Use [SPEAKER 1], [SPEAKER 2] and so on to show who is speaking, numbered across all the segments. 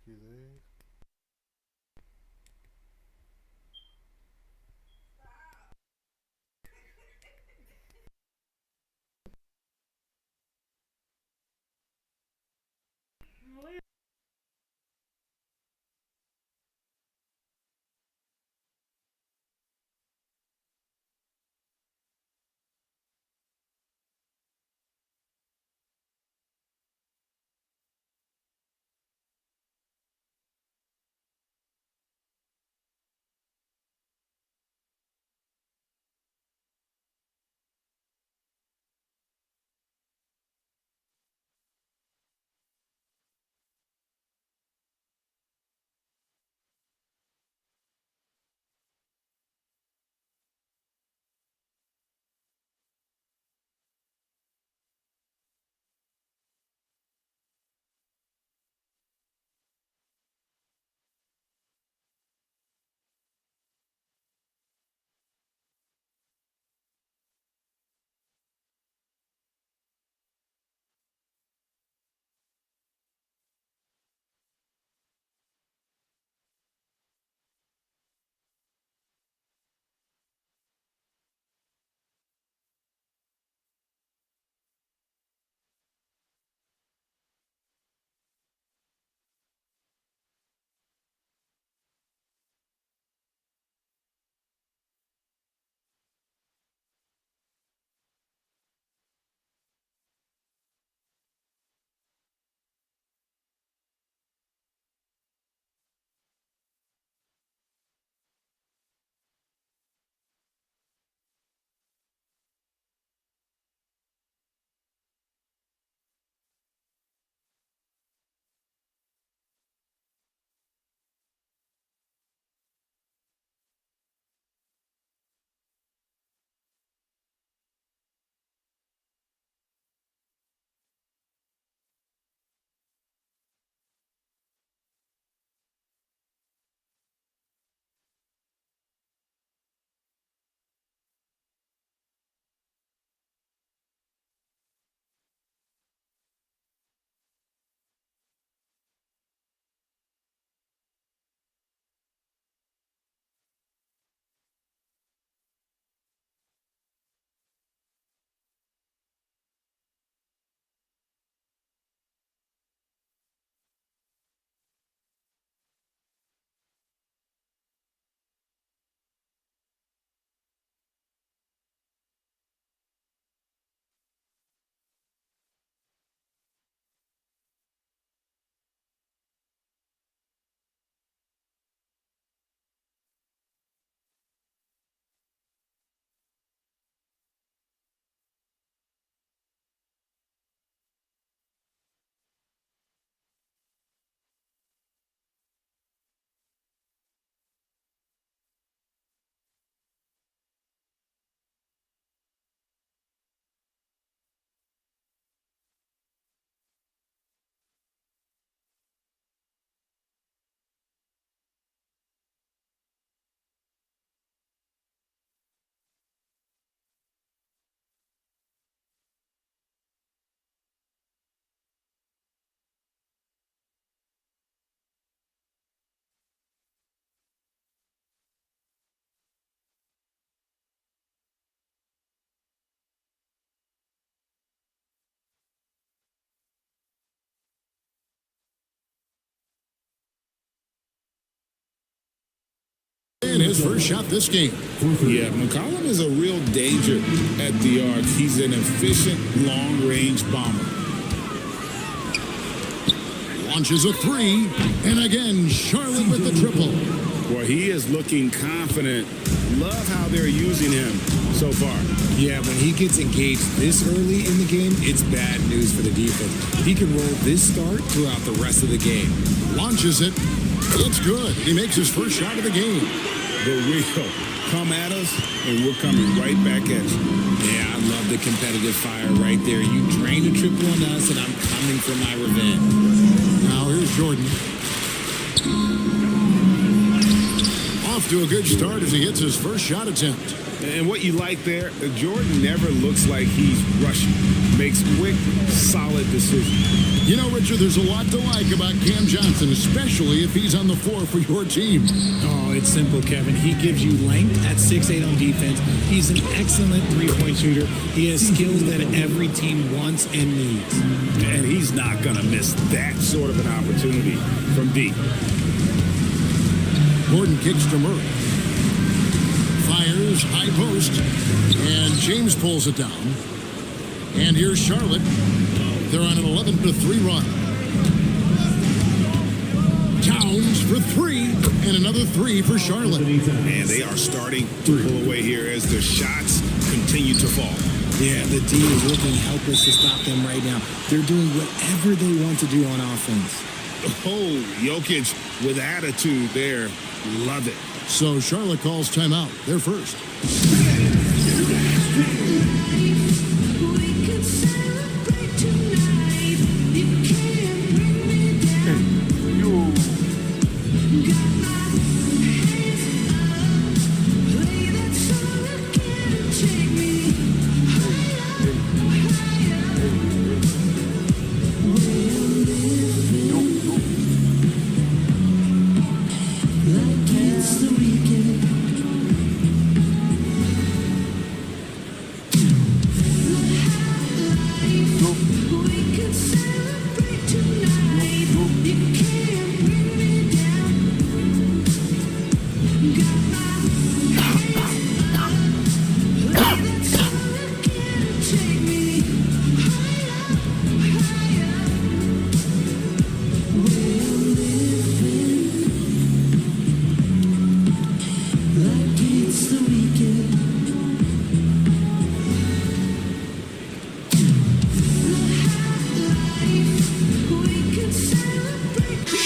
[SPEAKER 1] liquidez.
[SPEAKER 2] And his first shot this game.
[SPEAKER 3] Yeah, McCollum is a real danger at the arc. He's an efficient long-range bomber.
[SPEAKER 2] Launches a three, and again, Charlotte with the triple.
[SPEAKER 3] Boy, he is looking confident. Love how they're using him so far.
[SPEAKER 4] Yeah, when he gets engaged this early in the game, it's bad news for the defense. If he can roll this start throughout the rest of the game.
[SPEAKER 2] Launches it. It's good. He makes his first shot of the game.
[SPEAKER 3] The real come at us, and we're coming right back at you.
[SPEAKER 4] Yeah, I love the competitive fire right there. You drain a triple on us, and I'm coming for my revenge.
[SPEAKER 2] Now here's Jordan. Off to a good start as he hits his first shot attempt.
[SPEAKER 3] And what you like there, Jordan never looks like he's rushing. Makes quick, solid decisions.
[SPEAKER 2] You know, Richard, there's a lot to like about Cam Johnson, especially if he's on the floor for your team.
[SPEAKER 1] Oh, it's simple, Kevin. He gives you length at 6'8" on defense. He's an excellent three-point shooter. He has skills that every team wants and needs.
[SPEAKER 3] And he's not going to miss that sort of an opportunity from deep.
[SPEAKER 2] Gordon kicks to Murray. Fires, high post, and James pulls it down. And here's Charlotte. They're on an 11-3 run. Towns for three, and another three for Charlotte.
[SPEAKER 3] And they are starting to pull away here as the shots continue to fall.
[SPEAKER 1] Yeah, the D is looking helpless to stop them right now. They're doing whatever they want to do on offense.
[SPEAKER 3] Oh, Jokic with attitude there. Love it.
[SPEAKER 2] So Charlotte calls timeout. They're first.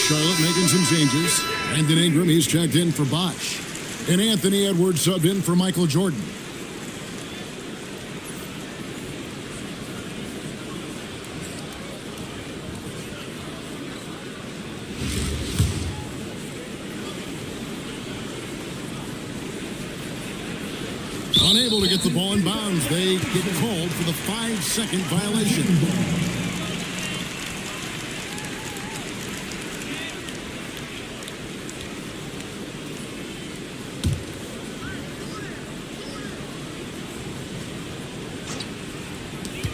[SPEAKER 2] Charlotte making some changes. Brandon Ingram, he's checked in for Bosch. And Anthony Edwards subbed in for Michael Jordan. Unable to get the ball in bounds. They get called for the 5-second violation.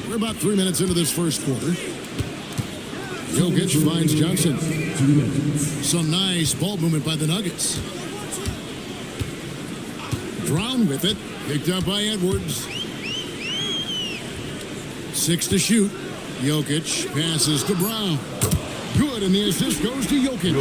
[SPEAKER 2] We're about 3 minutes into this first quarter. Jokic finds Johnson. Some nice ball movement by the Nuggets. Brown with it. Picked up by Edwards. 6 to shoot. Jokic passes to Brown. Good, and the assist goes to Jokic.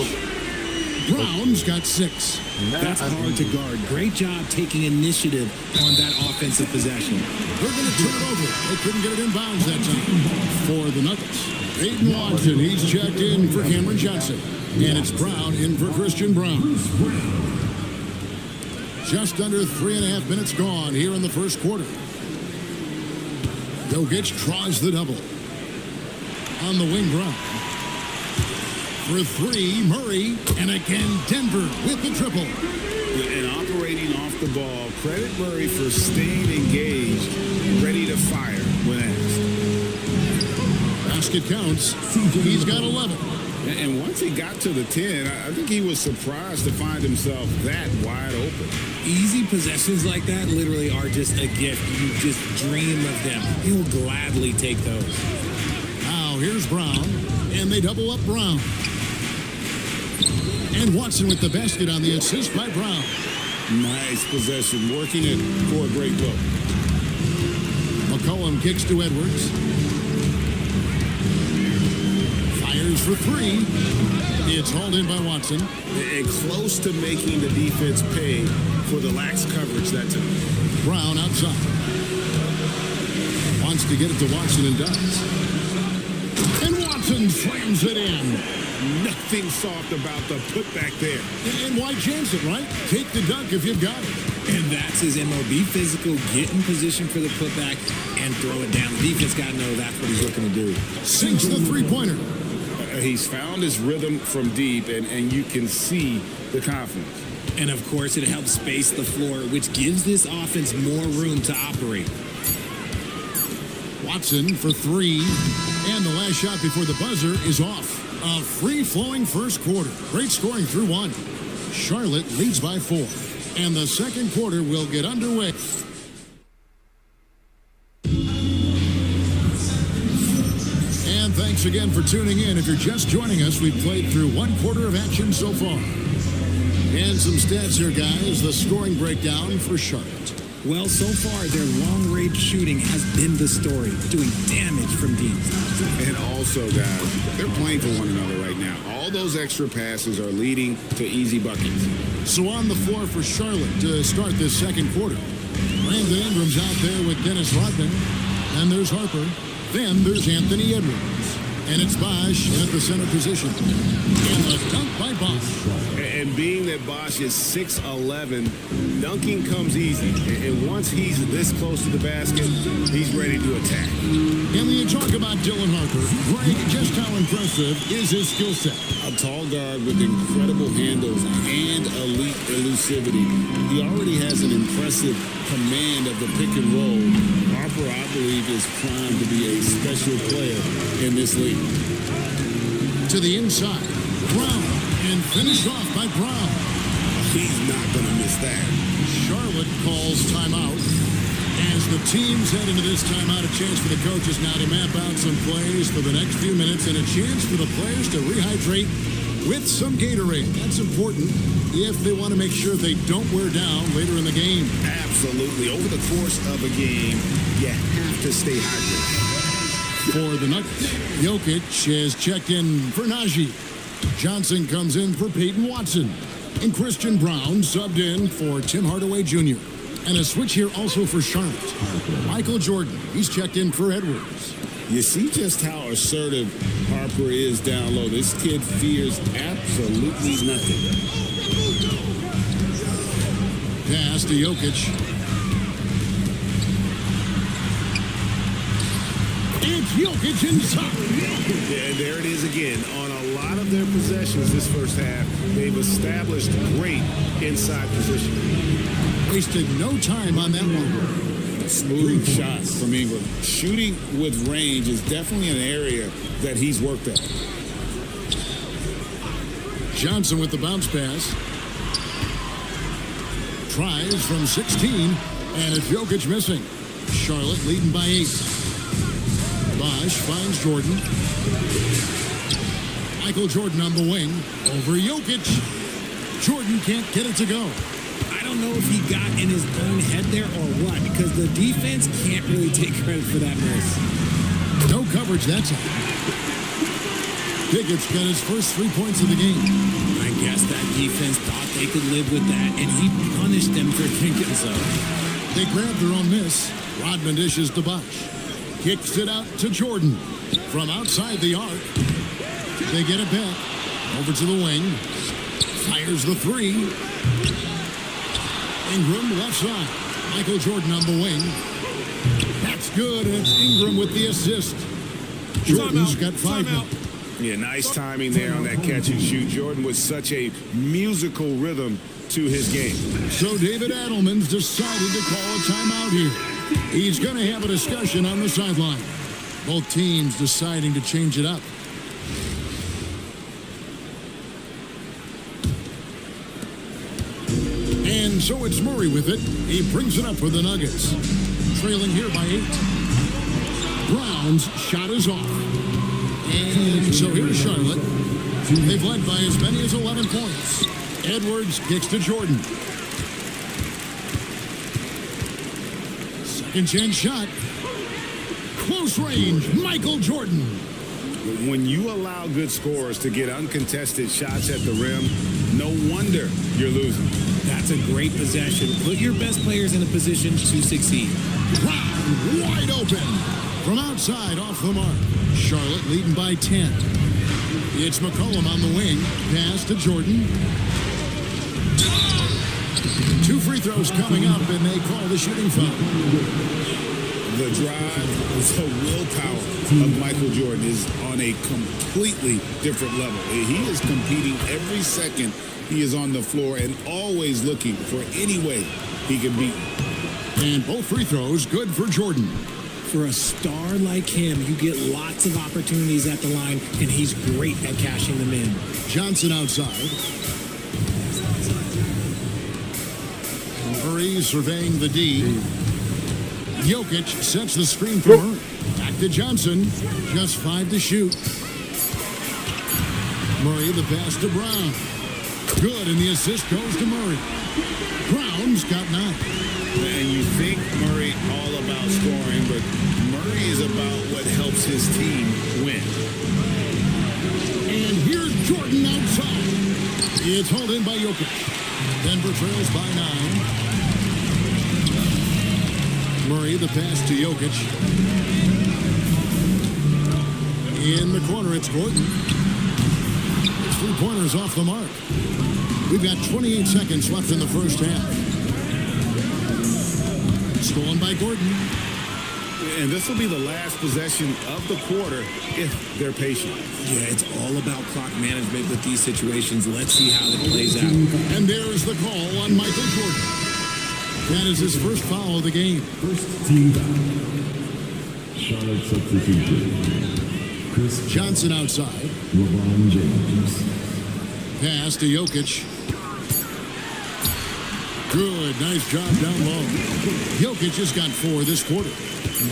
[SPEAKER 2] Brown's got 6.
[SPEAKER 1] That's hard to guard. Great job taking initiative on that offensive possession.
[SPEAKER 2] They're going to turn it over. They couldn't get it in bounds that time for the Nuggets. Peyton Watson, he's checked in for Cameron Johnson. And it's Brown in for Christian Brown. Just under 3.5 minutes gone here in the first quarter. Jokic draws the double. On the wing, Brown. For 3, Murray, and again Denver with the triple.
[SPEAKER 3] And operating off the ball, credit Murray for staying engaged, ready to fire when asked.
[SPEAKER 2] Basket counts. He's got 11.
[SPEAKER 3] And once he got to the 10, I think he was surprised to find himself that wide open.
[SPEAKER 1] Easy possessions like that literally are just a gift. You just dream of them. He'll gladly take those.
[SPEAKER 2] Now here's Brown, and they double up Brown. And Watson with the basket on the assist by Brown.
[SPEAKER 3] Nice possession, working it for a great look.
[SPEAKER 2] McCollum kicks to Edwards. Fires for 3. It's hauled in by Watson.
[SPEAKER 3] And close to making the defense pay for the lax coverage that time.
[SPEAKER 2] Brown outside. Wants to get it to Watson and does. And Watson slams it in.
[SPEAKER 3] Nothing soft about the putback there.
[SPEAKER 2] And why chance it, right? Take the dunk if you've got it.
[SPEAKER 1] And that's his MO. Be physical, get in position for the putback, and throw it down. The defense got to know that's what he's looking to do.
[SPEAKER 2] Sinks the three-pointer.
[SPEAKER 3] He's found his rhythm from deep, and you can see the confidence.
[SPEAKER 1] And of course, it helps space the floor, which gives this offense more room to operate.
[SPEAKER 2] Watson for three. And the last shot before the buzzer is off. A free-flowing first quarter. Great scoring through one. Charlotte leads by 4. And the second quarter will get underway. And thanks again for tuning in. If you're just joining us, we've played through one quarter of action so far. And some stats here, guys. The scoring breakdown for Charlotte.
[SPEAKER 1] Well, so far, their long-range shooting has been the story, doing damage from deep.
[SPEAKER 3] And also, guys, they're playing for one another right now. All those extra passes are leading to easy buckets.
[SPEAKER 2] So on the floor for Charlotte to start this second quarter. Brandon Ingram's out there with Dennis Rodman. Then there's Harper. Then there's Anthony Edwards. And it's Bosch at the center position. And the dunk by Bosch.
[SPEAKER 5] And being that Bosch is 6'11", dunking comes easy. And once he's this close to the basket, he's ready to attack.
[SPEAKER 2] And when you talk about Dylan Harper, Greg, just how impressive is his skill set?
[SPEAKER 3] A tall guard with incredible handles and elite elusivity. He already has an impressive command of the pick and roll. Harper, I believe, is primed to be a special player in this league.
[SPEAKER 2] To the inside, Brown, and finished off by Brown.
[SPEAKER 3] He's not going to miss that.
[SPEAKER 2] Charlotte calls timeout. As the teams head into this timeout, a chance for the coaches now to map out some plays for the next few minutes and a chance for the players to rehydrate with some Gatorade. That's important if they want to make sure they don't wear down later in the game.
[SPEAKER 5] Absolutely. Over the course of a game, you have to stay hydrated.
[SPEAKER 2] For the Nuggets, Jokic has checked in for Najee. Johnson comes in for Peyton Watson. And Christian Brown subbed in for Tim Hardaway Jr. And a switch here also for Charlotte. Michael Jordan, he's checked in for Edwards.
[SPEAKER 3] You see just how assertive Harper is down low. This kid fears absolutely nothing.
[SPEAKER 2] Pass to Jokic. It's Jokic inside.
[SPEAKER 5] And there it is again. On a lot of their possessions this first half, they've established great inside position.
[SPEAKER 2] Wasted no time on that one.
[SPEAKER 3] Smooth shots from Ingram. Shooting with range is definitely an area that he's worked at.
[SPEAKER 2] Johnson with the bounce pass. Tries from 16, and it's Jokic missing. Charlotte leading by 8. Bosch finds Jordan. Michael Jordan on the wing. Over Jokic. Jordan can't get it to go.
[SPEAKER 1] I don't know if he got in his own head there or what, because the defense can't really take credit for that miss.
[SPEAKER 2] No coverage that time. Pickett's got his first 3 points of the game.
[SPEAKER 1] I guess that defense thought they could live with that, and he punished them for thinking so.
[SPEAKER 2] They grab their own miss. Rodman dishes to Bosch. Kicks it out to Jordan. From outside the arc. They get it back. Over to the wing. Fires the three. Ingram left side. Michael Jordan on the wing. That's good, and it's Ingram with the assist. Jordan's got 5 now.
[SPEAKER 5] Yeah, nice timing there on that catch and shoot. Jordan with such a musical rhythm to his game.
[SPEAKER 2] So David Adelman's decided to call a timeout here. He's going to have a discussion on the sideline. Both teams deciding to change it up. And so it's Murray with it. He brings it up for the Nuggets. Trailing here by 8. Brown's shot is off. And so here's Charlotte. They've led by as many as 11 points. Edwards kicks to Jordan. Second chance shot. Close range, Michael Jordan.
[SPEAKER 5] When you allow good scorers to get uncontested shots at the rim, no wonder you're losing.
[SPEAKER 1] That's a great possession. Put your best players in a position to succeed.
[SPEAKER 2] Brown wide open. From outside, off the mark. Charlotte leading by 10. It's McCollum on the wing. Pass to Jordan. 2 free throws coming up, and they call the shooting foul.
[SPEAKER 3] The drive, the willpower of Michael Jordan is on a completely different level. He is competing every second He is on the floor and always looking for any way he can beat.
[SPEAKER 2] And both free throws good for Jordan.
[SPEAKER 1] For a star like him, you get lots of opportunities at the line, and he's great at cashing them in.
[SPEAKER 2] Johnson outside. Murray surveying the D. Jokic sets the screen for Murray. Back to Johnson. Just 5 to shoot. Murray the pass to Brown. Good, and the assist goes to Murray. Brown's got 9.
[SPEAKER 3] And you think Murray all about scoring, but Murray is about what helps his team win.
[SPEAKER 2] And here's Jordan outside. It's hauled in by Jokic. Denver trails by 9. Murray the pass to Jokic. In the corner, it's Gordon. 3-pointers off the mark. We've got 28 seconds left in the first half. Stolen by Gordon.
[SPEAKER 5] And this will be the last possession of the quarter if they're patient.
[SPEAKER 4] Yeah, it's all about clock management with these situations. Let's see how it plays out.
[SPEAKER 2] And there's the call on Michael Jordan. That is his first foul of the game.
[SPEAKER 6] First team foul. Charlotte substitution. Chris
[SPEAKER 2] Johnson outside.
[SPEAKER 6] LeBron James.
[SPEAKER 2] Pass to Jokic. Good, nice job down low. Jokic has got 4 this quarter.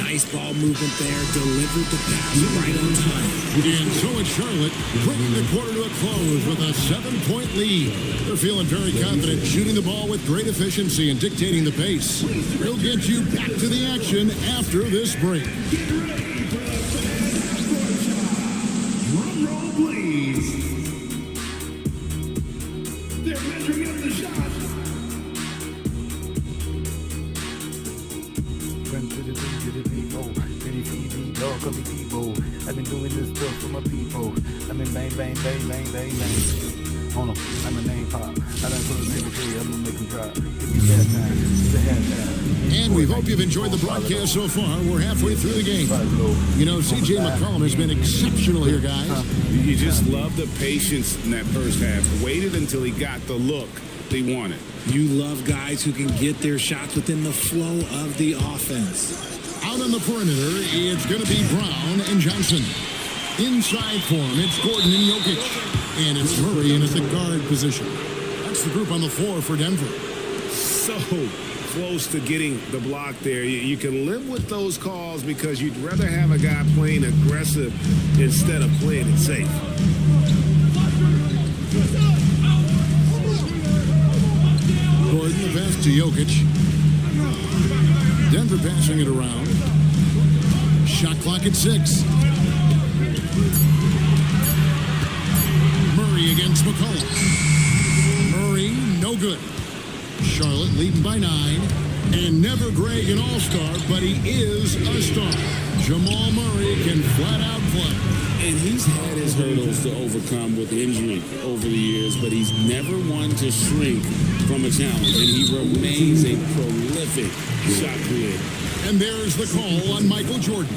[SPEAKER 1] Nice ball movement there, delivered the pass right on time.
[SPEAKER 2] And so it's Charlotte bringing the quarter to a close with a 7-point lead. They're feeling very confident, shooting the ball with great efficiency and dictating the pace. We'll get you back to the action after this break.
[SPEAKER 6] Drum roll, please. They're measuring up the shot.
[SPEAKER 7] I've been doing this stuff for my people. I've been bang, bang, bang, bang, bang, bang. Hold on, I'm a name pop. I done put a name to I'm gonna make them drop. Give me that time, the halftime.
[SPEAKER 2] And we hope you've enjoyed the broadcast so far. We're halfway through the game. You know, C.J. McCollum has been exceptional here, guys.
[SPEAKER 5] You just love the patience in that first half. Waited until he got the look they wanted.
[SPEAKER 1] You love guys who can get their shots within the flow of the offense.
[SPEAKER 2] Out on the perimeter, it's going to be Brown and Johnson. Inside for him, it's Gordon and Jokic. And it's Murray in at the guard position. That's the group on the floor for Denver.
[SPEAKER 5] So close to getting the block there. You can live with those calls because you'd rather have a guy playing aggressive instead of playing it safe.
[SPEAKER 2] Gordon the pass to Jokic. Denver passing it around. Shot clock at 6. Murray against McCollum. Murray, no good. Charlotte leading by 9. And never Greg an all-star, but he is a star. Jamal Murray can flat out play.
[SPEAKER 3] And he's had his hurdles to overcome with injury over the years, but he's never one to shrink from a challenge, and he remains a prolific shot creator.
[SPEAKER 2] And there's the call on Michael Jordan.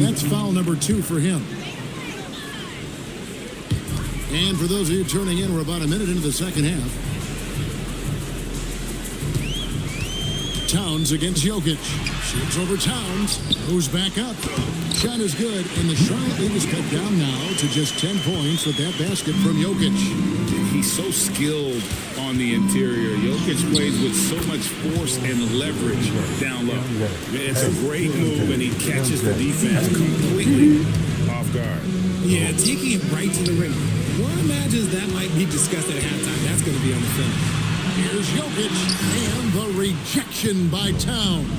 [SPEAKER 2] That's foul number 2 for him. And for those of you tuning in, we're about a minute into the second half. Towns against Jokic. Shoots over Towns. Goes back up. Shot is good, and the Charlotte lead is cut down now to just 10 points with that basket from Jokic.
[SPEAKER 5] He's so skilled on the interior. Jokic plays with so much force and leverage down low. It's a great move, and he catches the defense completely off guard.
[SPEAKER 1] Yeah, taking it right to the rim. One imagines that might be discussed at halftime. That's going to be on the film.
[SPEAKER 2] Here's Jokic, and the rejection by Towns.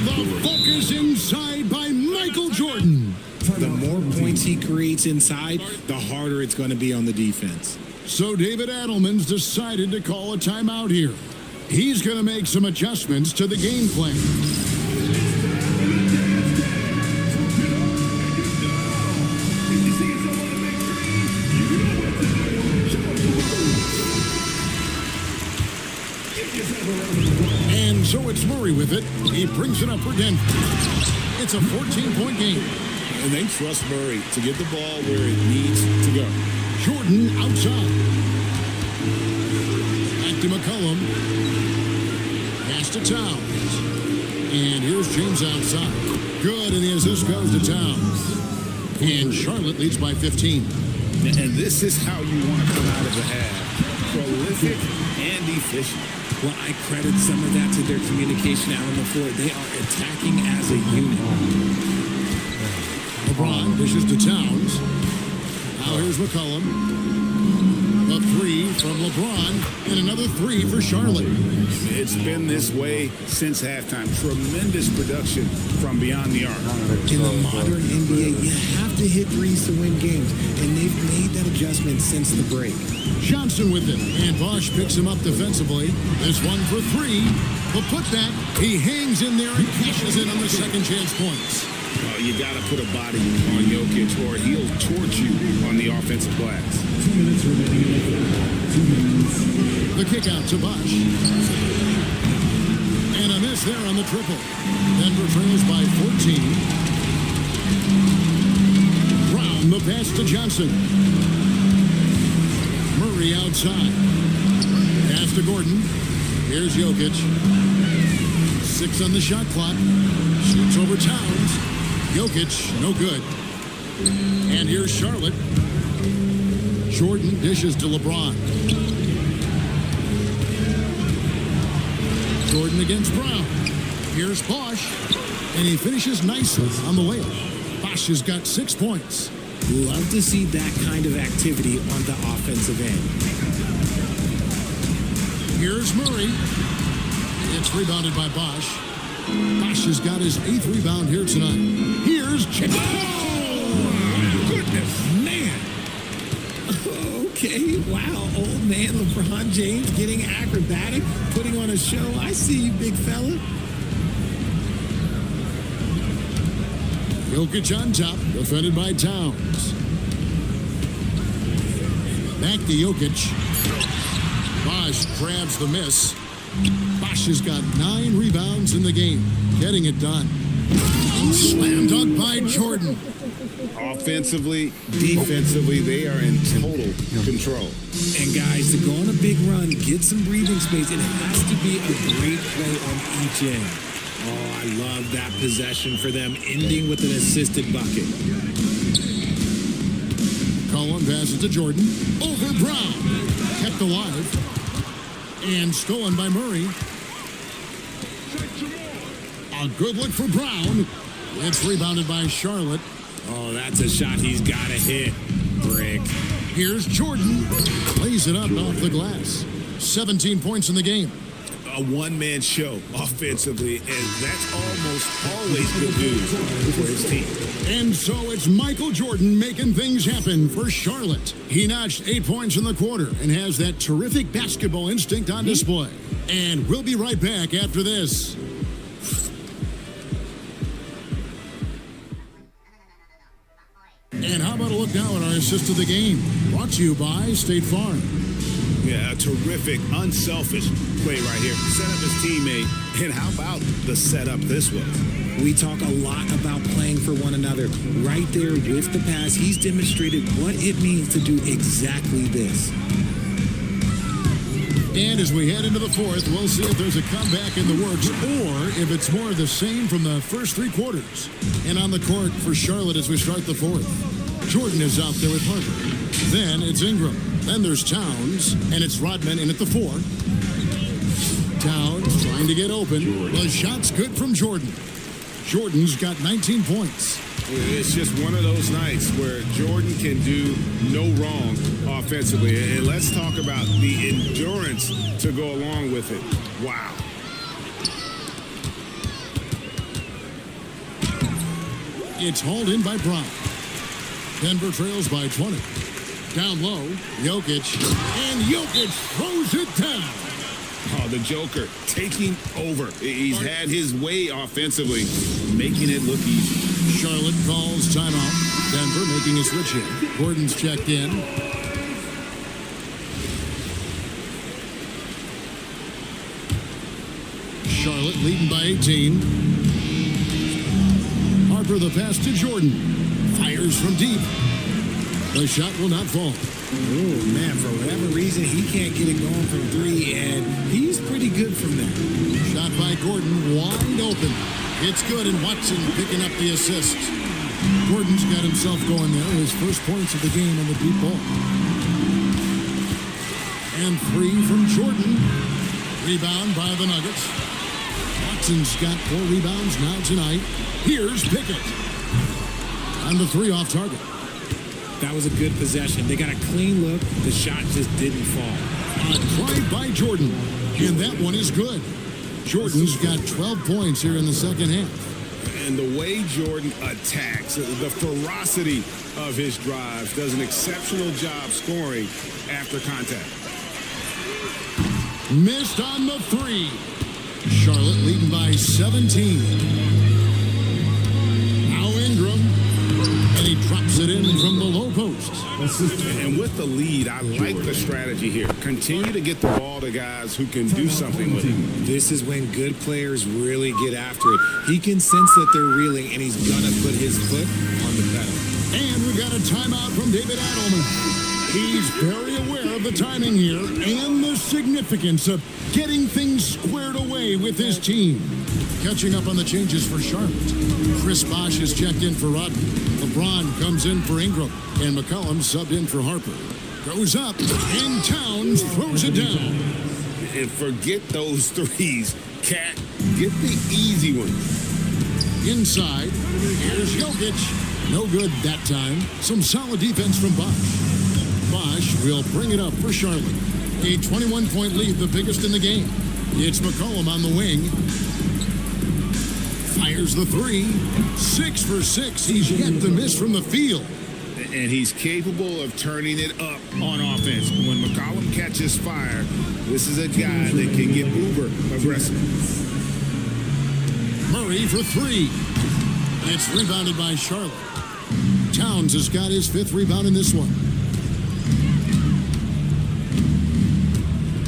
[SPEAKER 2] The focus inside by Michael Jordan.
[SPEAKER 1] The more points he creates inside, the harder it's going to be on the defense.
[SPEAKER 2] So David Adelman's decided to call a timeout here. He's going to make some adjustments to the game plan. And so it's Murray with it. He brings it up for Denver. It's a 14-point game.
[SPEAKER 3] And they trust Murray to get the ball where it needs to go.
[SPEAKER 2] Jordan outside. Back to McCollum. Pass to Towns. And here's James outside. Good, and the assist goes to Towns. And Charlotte leads by 15.
[SPEAKER 5] And this is how you want to come out of the half. Prolific and efficient.
[SPEAKER 1] Well, I credit some of that to their communication out on the floor. They are attacking as a unit.
[SPEAKER 2] LeBron dishes to Towns. Now here's McCollum. A three from LeBron and another three for Charlotte.
[SPEAKER 5] It's been this way since halftime. Tremendous production from beyond the arc.
[SPEAKER 1] In the modern NBA, you have to hit threes to win games, and they've made that adjustment since the break.
[SPEAKER 2] Johnson with it, and Bosch picks him up defensively. This one for three. But put that, he hangs in there and cashes in on the second chance points.
[SPEAKER 5] You got to put a body on Jokic or he'll torch you on the offensive glass.
[SPEAKER 6] 2 minutes remaining in the fourth. 2 minutes.
[SPEAKER 2] The kick out to Bosch. And a miss there on the triple. Denver trails by 14. Brown the pass to Johnson. Murray outside. Pass to Gordon. Here's Jokic. 6 on the shot clock. Shoots over Towns. Jokic, no good. And here's Charlotte. Jordan dishes to LeBron. Jordan against Brown. Here's Bosch. And he finishes nicely on the layup. Bosch has got 6 points.
[SPEAKER 1] Love to see that kind of activity on the offensive end.
[SPEAKER 2] Here's Murray. It's rebounded by Bosch. Bosch has got his 8th rebound here tonight. Here's
[SPEAKER 1] Oh, goodness, man. Okay, wow, old man LeBron James getting acrobatic, putting on a show. I see you, big fella.
[SPEAKER 2] Jokic on top, defended by Towns. Back to Jokic. Bosch grabs the miss. Bosch has got 9 rebounds in the game, getting it done. Slam dunk by Jordan.
[SPEAKER 3] Offensively, defensively, they are in total control.
[SPEAKER 1] And guys, to go on a big run, get some breathing space, it has to be a great play on each end. Oh, I love that possession for them, ending with an assisted bucket.
[SPEAKER 2] Cullen passes to Jordan. Over Brown. Kept alive. And stolen by Murray. A good look for Brown. It's rebounded by Charlotte.
[SPEAKER 1] Oh, that's a shot he's got to hit. Brick.
[SPEAKER 2] Here's Jordan. Lays it up off the glass. 17 points in the game.
[SPEAKER 5] A one-man show offensively, and that's almost always good news for his team.
[SPEAKER 2] And so it's Michael Jordan making things happen for Charlotte. He notched 8 points in the quarter and has that terrific basketball instinct on display. And we'll be right back after this. And how about a look now at our assist of the game? Brought to you by State Farm.
[SPEAKER 5] Yeah, a terrific, unselfish play right here. Set up his teammate, and how about the setup this was?
[SPEAKER 1] We talk a lot about playing for one another. Right there with the pass, he's demonstrated what it means to do exactly this.
[SPEAKER 2] And as we head into the fourth, we'll see if there's a comeback in the works or if it's more of the same from the first 3 quarters. And on the court for Charlotte as we start the fourth. Jordan is out there with Harper. Then it's Ingram. Then there's Towns, and it's Rodman in at the 4. Towns trying to get open. The shot's good from Jordan. Jordan's got 19 points.
[SPEAKER 5] It's just one of those nights where Jordan can do no wrong offensively. And let's talk about the endurance to go along with it. Wow.
[SPEAKER 2] It's hauled in by Brown. Denver trails by 20. Down low, Jokic. And Jokic throws it down.
[SPEAKER 5] Oh, the Joker taking over. He's had his way offensively, making it look easy.
[SPEAKER 2] Charlotte calls timeout. Denver making a switch in. Gordon's checked in. Charlotte leading by 18. Harper the pass to Jordan. Fires from deep. The shot will not fall.
[SPEAKER 4] Oh, man, for whatever reason, he can't get it going from three, and he's pretty good from there.
[SPEAKER 2] Shot by Gordon, wide open. It's good, and Watson picking up the assist. Gordon's got himself going there. His first points of the game on the deep ball. And three from Jordan. Rebound by the Nuggets. Watson's got 4 rebounds now tonight. Here's Pickett. And the three off target.
[SPEAKER 4] That was a good possession. They got a clean look. The shot just didn't fall.
[SPEAKER 2] A drive by Jordan. And that one is good. Jordan's got 12 points here in the second half.
[SPEAKER 5] And the way Jordan attacks, the ferocity of his drives, does an exceptional job scoring after contact.
[SPEAKER 2] Missed on the three. Charlotte leading by 17. Now Ingram. And he drops it in from the low post.
[SPEAKER 5] And with the lead, I like the strategy here. Continue to get the ball to guys who can do something with it.
[SPEAKER 4] This is when good players really get after it. He can sense that they're reeling, and he's going to put his foot on the pedal.
[SPEAKER 2] And we got a timeout from David Adelman. He's very aware of the timing here and the significance of getting things squared away with his team. Catching up on the changes for Charlotte. Chris Bosh is checked in for Rodney. LeBron comes in for Ingram. And McCollum subbed in for Harper. Goes up, and Towns throws it down.
[SPEAKER 5] And forget those threes. Cat, get the easy one.
[SPEAKER 2] Inside, here's Jokic. No good that time. Some solid defense from Bosh. Bosh will bring it up for Charlotte. A 21-point lead, the biggest in the game. It's McCollum on the wing. Fires the three. 6 for 6. He's yet to miss from the field.
[SPEAKER 5] And he's capable of turning it up on offense. When McCollum catches fire, this is a guy that can get uber aggressive.
[SPEAKER 2] Murray for three. It's rebounded by Charlotte. Towns has got his 5th rebound in this one.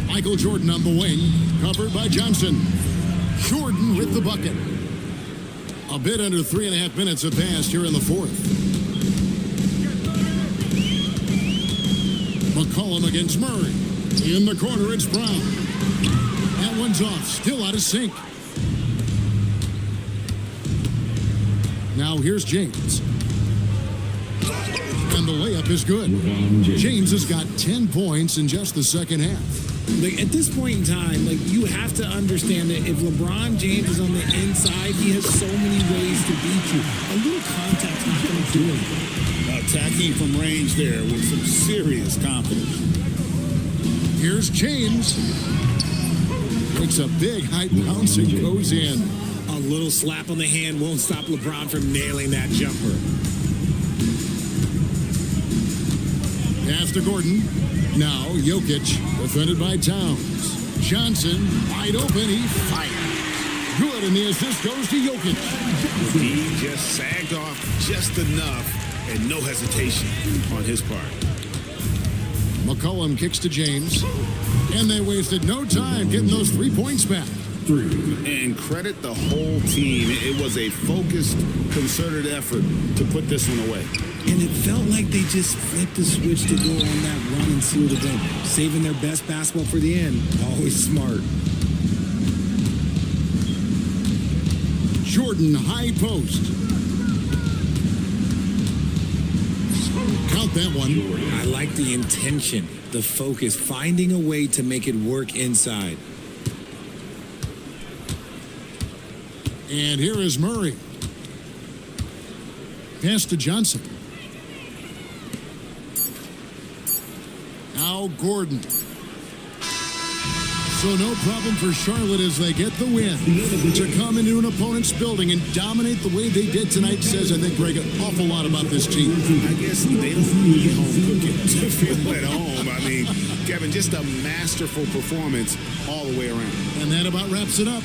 [SPEAKER 2] Michael Jordan on the wing, covered by Johnson. Jordan with the bucket. A bit under 3.5 minutes have passed here in the fourth. McCollum against Murray. In the corner, it's Brown. That one's off, still out of sync. Now here's James. And the layup is good. James has got 10 points in just the second half.
[SPEAKER 4] Like, at this point in time, like, you have to understand that if LeBron James is on the inside, he has so many ways to beat you. A little contact's not going to do anything.
[SPEAKER 5] Attacking from range there with some serious confidence.
[SPEAKER 2] Here's James. Makes a big high bounce and goes in.
[SPEAKER 4] A little slap on the hand won't stop LeBron from nailing that jumper.
[SPEAKER 2] Pass to Gordon. Now Jokic, defended by Towns. Johnson, wide open, he fires. Good, and the assist goes to Jokic.
[SPEAKER 5] He just sagged off just enough, and no hesitation on his part.
[SPEAKER 2] McCollum kicks to James, and they wasted no time getting those 3 points back.
[SPEAKER 5] And credit the whole team. It was a focused, concerted effort to put this one away.
[SPEAKER 4] And it felt like they just flipped the switch to go on that run and seal the game. Saving their best basketball for the end. Always smart.
[SPEAKER 2] Jordan, high post. Count that one.
[SPEAKER 4] I like the intention, the focus, finding a way to make it work inside.
[SPEAKER 2] And here is Murray. Pass to Johnson. Now Gordon. So no problem for Charlotte as they get the win. To come into an opponent's building and dominate the way they did tonight says, I think, Greg, an awful lot about this team.
[SPEAKER 5] I guess they don't need home cooking to feel at home. I mean, Kevin, just a masterful performance all the way around.
[SPEAKER 2] And that about wraps it up.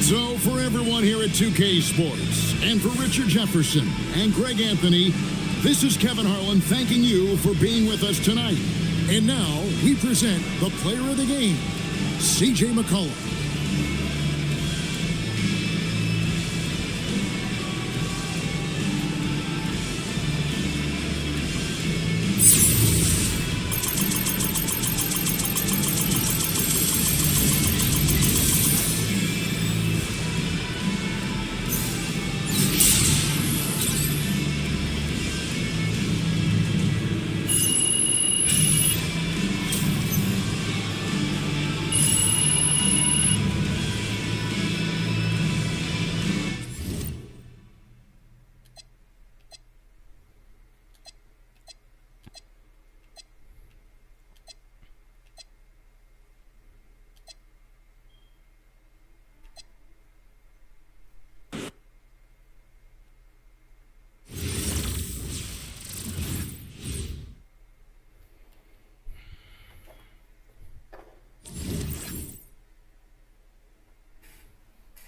[SPEAKER 2] So for everyone here at 2K Sports, and for Richard Jefferson and Greg Anthony, this is Kevin Harlan thanking you for being with us tonight. And now we present the player of the game, C.J. McCollum.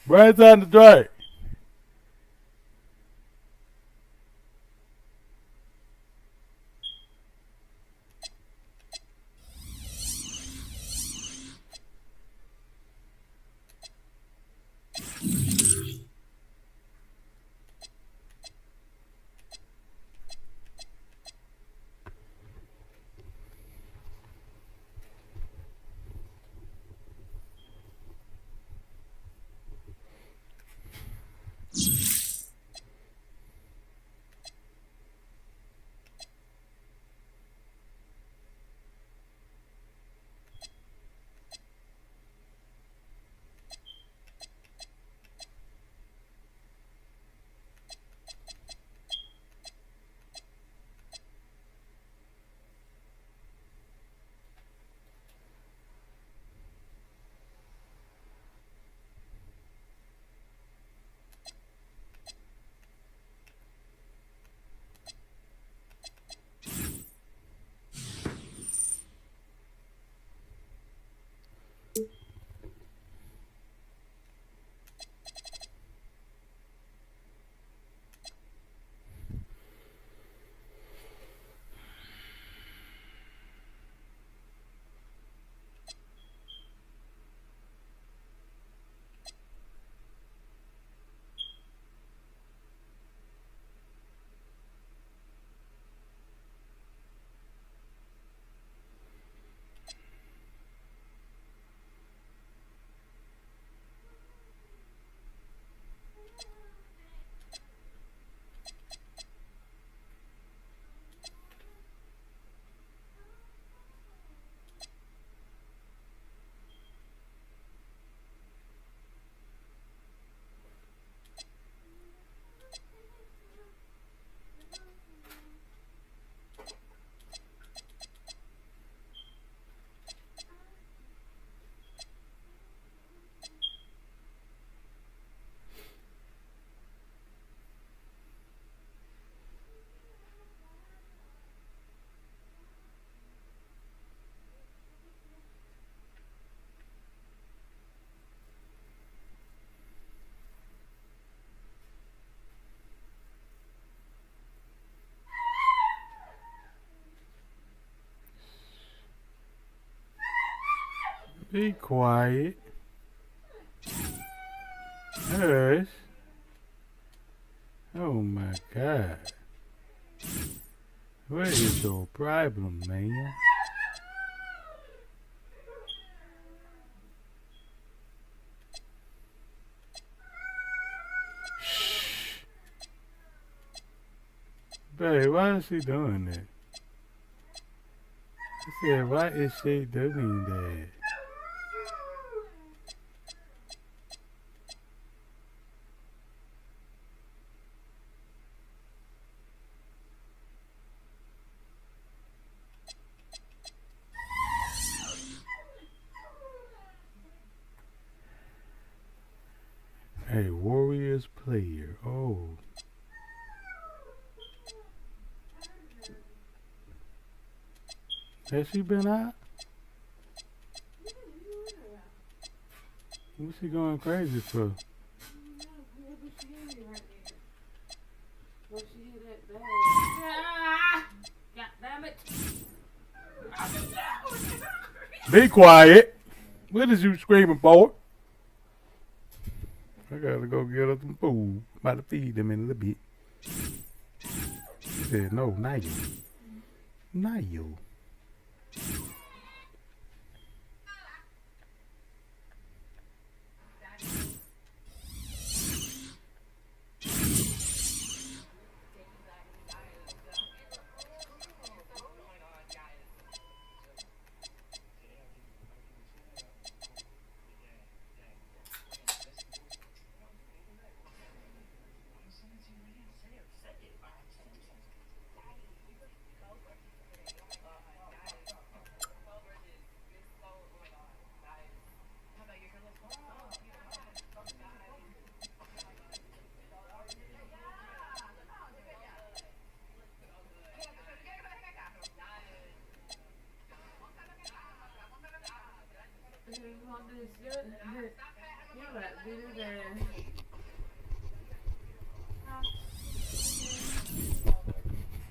[SPEAKER 7] Brad's on the drive. Be quiet. Hush. Oh my God. What is your problem, man? Shh. Babe, why is she doing that? I said, why is she doing that? A Warriors player. Oh. Has she been out? What's she going crazy for? Be quiet. What is you screaming for? I gotta go get her some food. About to feed them in a little bit. She said, no, not you. Not you.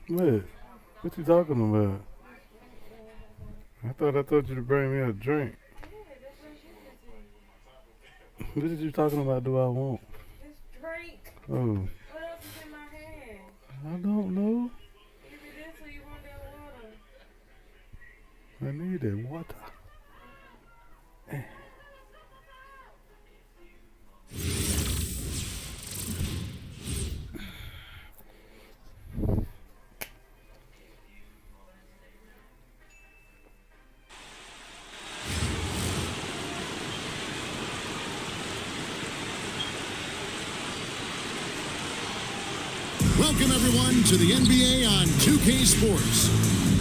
[SPEAKER 7] What? What you talking about? I told you to bring me a drink. What are you talking about? Do I want?
[SPEAKER 8] This drink.
[SPEAKER 7] Oh,
[SPEAKER 8] What else is in my hand?
[SPEAKER 7] I don't know.
[SPEAKER 8] Either this or you want that water.
[SPEAKER 7] I need that water.
[SPEAKER 2] Welcome, everyone, to the NBA on 2K Sports.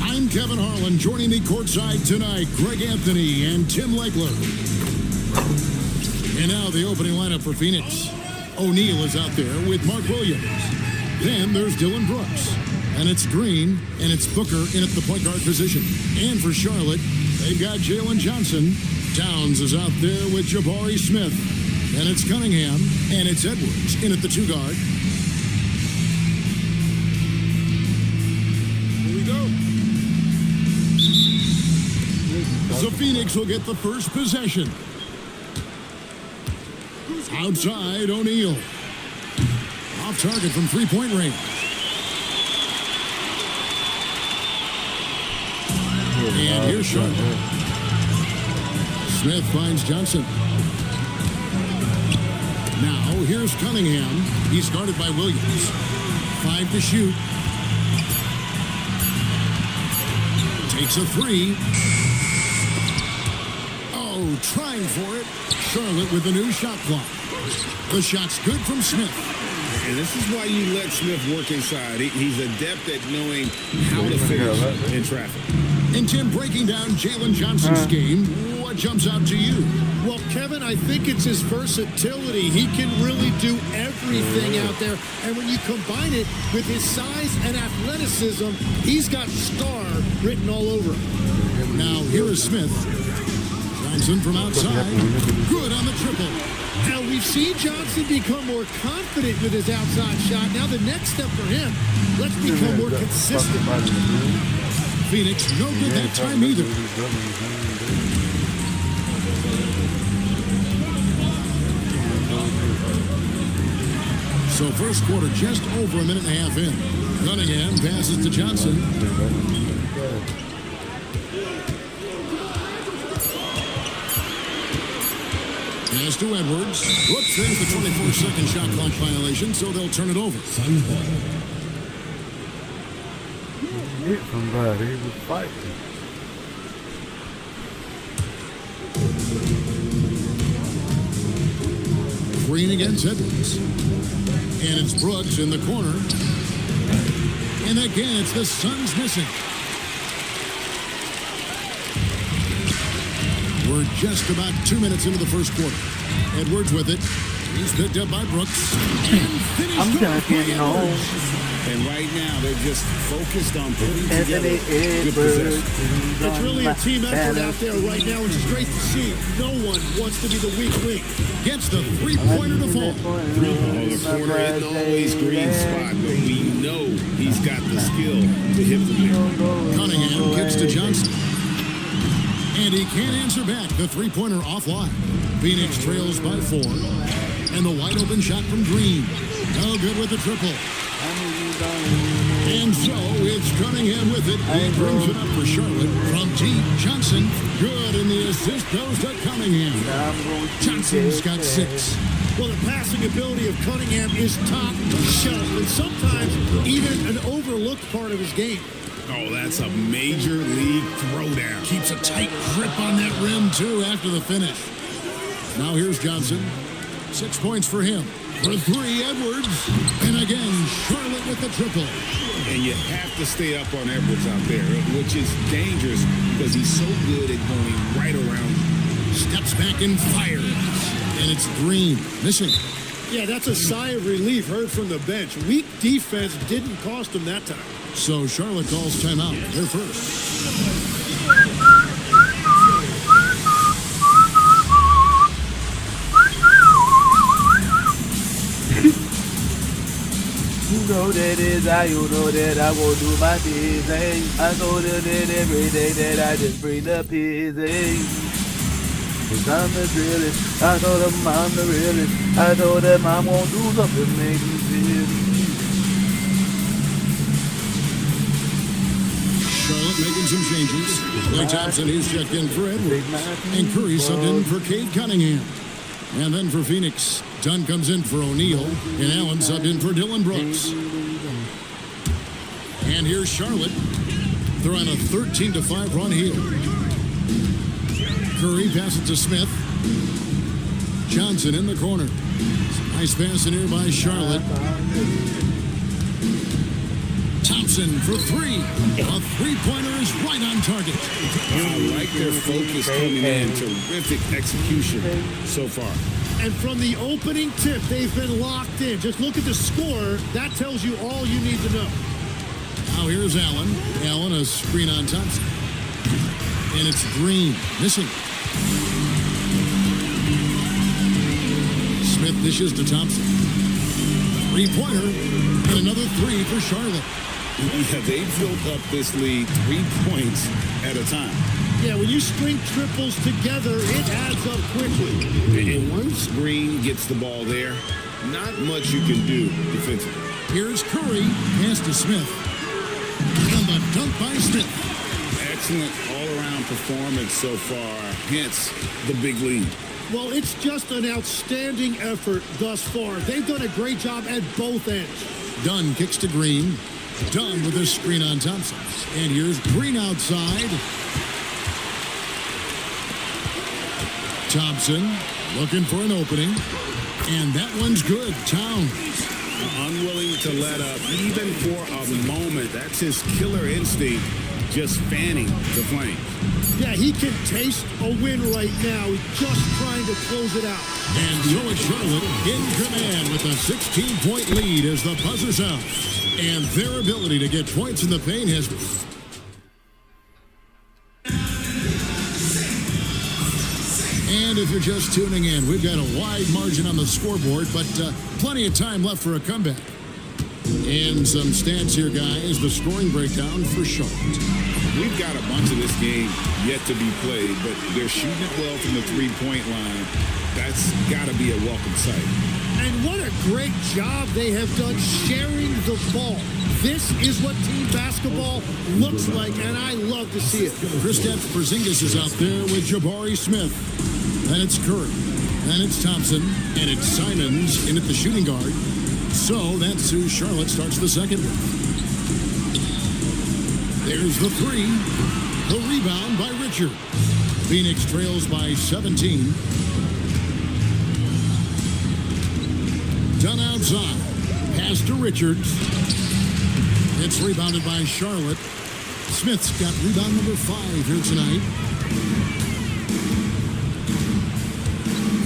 [SPEAKER 2] I'm Kevin Harlan. Joining me courtside tonight, Greg Anthony and Tim Legler. And now the opening lineup for Phoenix. O'Neal is out there with Mark Williams. Then there's Dylan Brooks. And it's Green, and it's Booker in at the point guard position. And for Charlotte, they've got Jalen Johnson. Towns is out there with Jabari Smith. And it's Cunningham, and it's Edwards in at the two guard. So Phoenix will get the first possession. Outside, O'Neal. Off target from three-point range. And here's Charlotte. Smith finds Johnson. Now, here's Cunningham. He's guarded by Williams. 5 to shoot. Takes a three. Oh, trying for it. Charlotte with a new shot clock. The shot's good from Smith.
[SPEAKER 5] And this is why you let Smith work inside. He's adept at knowing how to finish in traffic.
[SPEAKER 2] And Tim, breaking down Jalen Johnson's game, what jumps out to you?
[SPEAKER 9] Well, Kevin, I think it's his versatility. He can really do everything out there. And when you combine it with his size and athleticism, he's got star written all over him.
[SPEAKER 2] Now, here is Smith. Johnson from outside. Good on the triple.
[SPEAKER 9] Now, we've seen Johnson become more confident with his outside shot. Now, the next step for him, let's become more consistent.
[SPEAKER 2] Phoenix, no good that time either. So first quarter just over a minute and a half in. Cunningham passes to Johnson. Pass to Edwards. Whoops, there's the 24-second shot clock violation, so they'll turn it over.
[SPEAKER 7] Hit somebody. He was fighting.
[SPEAKER 2] Green against Edwards. And it's Brooks in the corner. And again, it's the Suns missing. We're just about 2 minutes into the first quarter. Edwards with it. He's picked up by Brooks. And finished
[SPEAKER 7] I'm gonna
[SPEAKER 2] off by
[SPEAKER 7] get
[SPEAKER 2] Edwards.
[SPEAKER 5] And right now, they're just focused on putting together good possession.
[SPEAKER 9] It's really a team effort out there right now, which is great to see. No one wants to be the weak link.
[SPEAKER 2] Gets the three-pointer to fall.
[SPEAKER 5] The corner isn't always Green's spot, but we know he's got the skill to hit from there.
[SPEAKER 2] Cunningham gets to Johnson. And he can't answer back. The three-pointer offline. Phoenix trails by 4. And the wide-open shot from Green. No good with the triple. And so it's Cunningham with it. He brings it up for Charlotte. From deep, Johnson. Good, and the assist goes to Cunningham. Johnson's got 6.
[SPEAKER 9] Well, the passing ability of Cunningham is top shelf, and sometimes even an overlooked part of his game.
[SPEAKER 5] Oh, that's a major league throwdown.
[SPEAKER 2] Keeps a tight grip on that rim, too, after the finish. Now here's Johnson. 6 points for him. For 3, Edwards. And again, Charlotte with the triple.
[SPEAKER 5] And you have to stay up on Edwards out there, which is dangerous because he's so good at going right around.
[SPEAKER 2] Steps back and fires. And it's Green. Missing.
[SPEAKER 9] Yeah, that's a sigh of relief heard from the bench. Weak defense didn't cost him that time.
[SPEAKER 2] So Charlotte calls timeout. They're first.
[SPEAKER 7] know that is how you know that I won't do my thing. I know that every day that I just bring the peasy. Cause I'm the realest, I know that I'm the realest, I know that mom won't do nothing to make me feel.
[SPEAKER 2] Charlotte making some changes. Klay Thompson is checked in for Edwards. And Curry subbed in for Cade Cunningham. And then for Phoenix, Dunn comes in for O'Neal. And Allen subbed in for Dillon Brooks. And here's Charlotte. They're on a 13-5 run here. Curry passes to Smith. Johnson in the corner. Nice pass in here by Charlotte. Thompson for three. A three-pointer is right on target.
[SPEAKER 5] I like their focus coming in. Terrific execution so far.
[SPEAKER 9] And from the opening tip, they've been locked in. Just look at the score. That tells you all you need to know.
[SPEAKER 2] Now here's Allen. Allen, a screen on Thompson. And it's Green, missing. Smith dishes to Thompson. Three-pointer, and another three for Charlotte.
[SPEAKER 5] Yeah, they built up this lead 3 points at a time.
[SPEAKER 9] Yeah, when you string triples together, it adds up quickly.
[SPEAKER 5] And once Green gets the ball there, not much you can do defensively.
[SPEAKER 2] Here's Curry, pass to Smith. And the dunk by Smith.
[SPEAKER 5] Excellent all-around performance so far, hence the big lead.
[SPEAKER 9] Well, it's just an outstanding effort thus far. They've done a great job at both ends.
[SPEAKER 2] Dunn kicks to Green. Dunn with a screen on Thompson. And here's Green outside. Thompson looking for an opening. And that one's good. Towns.
[SPEAKER 5] Unwilling to let up, even for a moment. That's his killer instinct, just fanning the flame.
[SPEAKER 9] Yeah, he can taste a win right now. He's just trying to close it out.
[SPEAKER 2] And so it's Charlotte in command with a 16-point lead as the buzzer's out. And their ability to get points in the paint has... And if you're just tuning in, we've got a wide margin on the scoreboard, but plenty of time left for a comeback. And some stats here, guys. The scoring breakdown for Charlotte.
[SPEAKER 5] We've got a bunch of this game yet to be played, but they're shooting it well from the three-point line. That's got to be a welcome sight.
[SPEAKER 9] And what a great job they have done sharing the ball. This is what team basketball looks like, and I love to see it.
[SPEAKER 2] Kristaps Porzingis is out there with Jabari Smith. Then it's Curry. Then it's Thompson. And it's Simons in at the shooting guard. So that's who Charlotte starts the second with. There's the three. The rebound by Richard. Phoenix trails by 17. Done outside. Pass to Richards. It's rebounded by Charlotte. Smith's got rebound number 5 here tonight.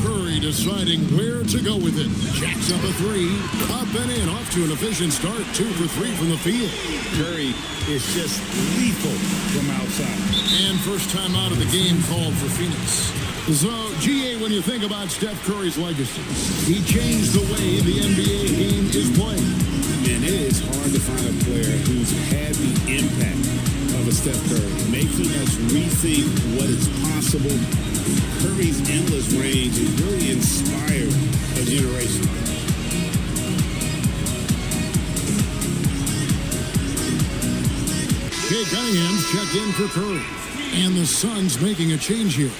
[SPEAKER 2] Curry deciding where to go with it. Jacks up a three. Up and in. Off to an efficient start. 2 for 3 from the field.
[SPEAKER 5] Curry is just lethal from outside.
[SPEAKER 2] And first time out of the game called for Phoenix. So, GA, when you think about Steph Curry's legacy, he changed the way the NBA game is played.
[SPEAKER 5] And it is hard to find a player who's had the impact of a Steph Curry, making us rethink what is possible. Curry's endless range has really inspired a generation.
[SPEAKER 2] Cade Cunningham's checked in for Curry. And the Suns making a change here.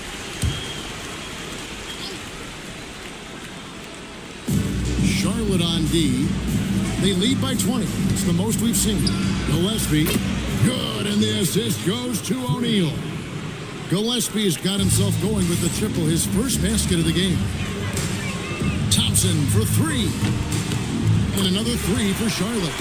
[SPEAKER 2] Charlotte on D. They lead by 20. It's the most we've seen. Gillespie, good, and the assist goes to O'Neal. Gillespie's got himself going with the triple, his first basket of the game. Thompson for 3. And another 3 for Charlotte.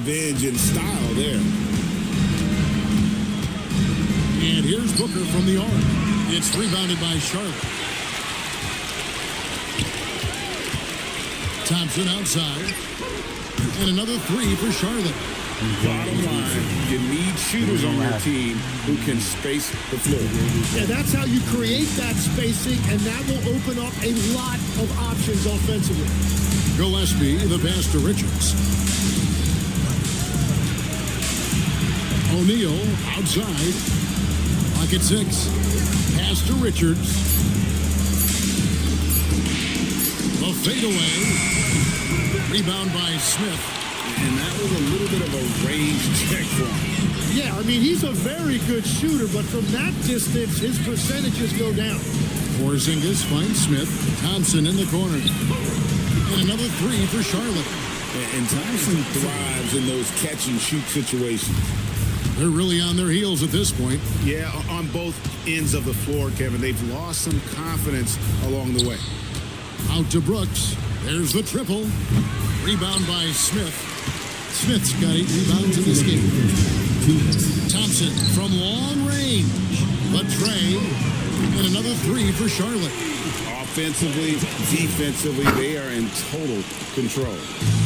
[SPEAKER 3] revenge in style there.
[SPEAKER 2] And here's Booker from the arc. It's rebounded by Charlotte. Thompson outside. And another three for Charlotte.
[SPEAKER 3] Bottom line, you need shooters on your team who can space the floor.
[SPEAKER 9] Yeah, that's how you create that spacing, and that will open up a lot of options offensively.
[SPEAKER 2] Gillespie, the pass to Richards. O'Neal outside. Pocket 6. Pass to Richards. The fadeaway. Rebound by Smith.
[SPEAKER 3] And that was a little bit of a range check for him.
[SPEAKER 9] Yeah, I mean, he's a very good shooter, but from that distance, his percentages go down.
[SPEAKER 2] Porzingis finds Smith. Thompson in the corner. And another three for Charlotte.
[SPEAKER 3] And Thompson thrives in those catch-and-shoot situations.
[SPEAKER 2] They're really on their heels at this point.
[SPEAKER 5] Yeah, on both ends of the floor, Kevin. They've lost some confidence along the way.
[SPEAKER 2] Out to Brooks. There's the triple. Rebound by Smith. Smith's got 8 rebounds in this game. Thompson from long range. The tray. And another three for Charlotte.
[SPEAKER 3] Offensively, defensively, they are in total control.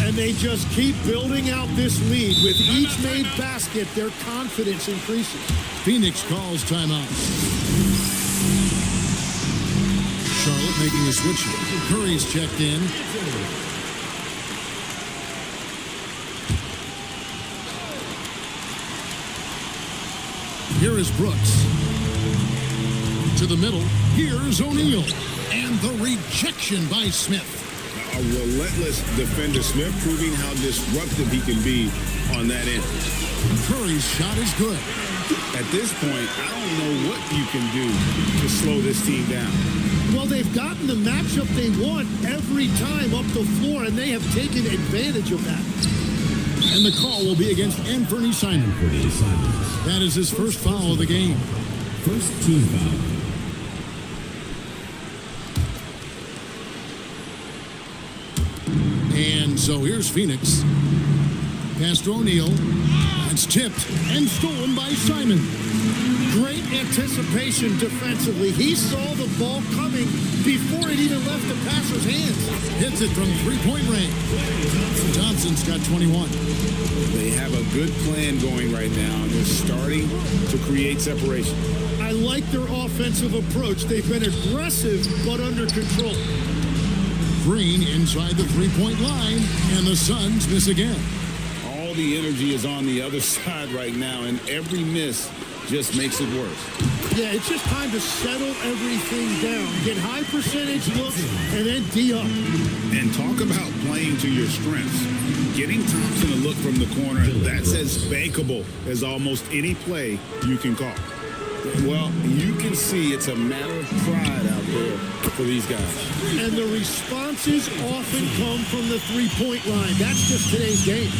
[SPEAKER 9] And they just keep building out this lead. With each made basket, their confidence increases.
[SPEAKER 2] Phoenix calls timeout. Charlotte making a switch. Curry's checked in. Here is Brooks. To the middle. Here's O'Neal. And the rejection by Smith.
[SPEAKER 3] A relentless defender, Smith, proving how disruptive he can be on that end.
[SPEAKER 2] Curry's shot is good.
[SPEAKER 3] At this point, I don't know what you can do to slow this team down.
[SPEAKER 9] Well, they've gotten the matchup they want every time up the floor, and they have taken advantage of that.
[SPEAKER 2] And the call will be against Anthony Simon. That is his first foul of the game.
[SPEAKER 6] First team foul.
[SPEAKER 2] And so here's Phoenix. Pass to O'Neal. That's tipped and stolen by Simon.
[SPEAKER 9] Great anticipation defensively. He saw the ball coming before it even left the passer's hands.
[SPEAKER 2] Hits it from three-point range. Thompson's got 21.
[SPEAKER 3] They have a good plan going right now, and they're starting to create separation.
[SPEAKER 9] I like their offensive approach. They've been aggressive, but under control.
[SPEAKER 2] Green inside the three-point line, and the Suns miss again.
[SPEAKER 3] All the energy is on the other side right now, and every miss just makes it worse.
[SPEAKER 9] Yeah, it's just time to settle everything down. Get high percentage looks and then D up.
[SPEAKER 5] And talk about playing to your strengths. Getting Thompson a look from the corner, that's as bankable as almost any play you can call.
[SPEAKER 3] Well, you can see it's a matter of pride out there for these guys.
[SPEAKER 9] And the responses often come from the three-point line. That's just today's game.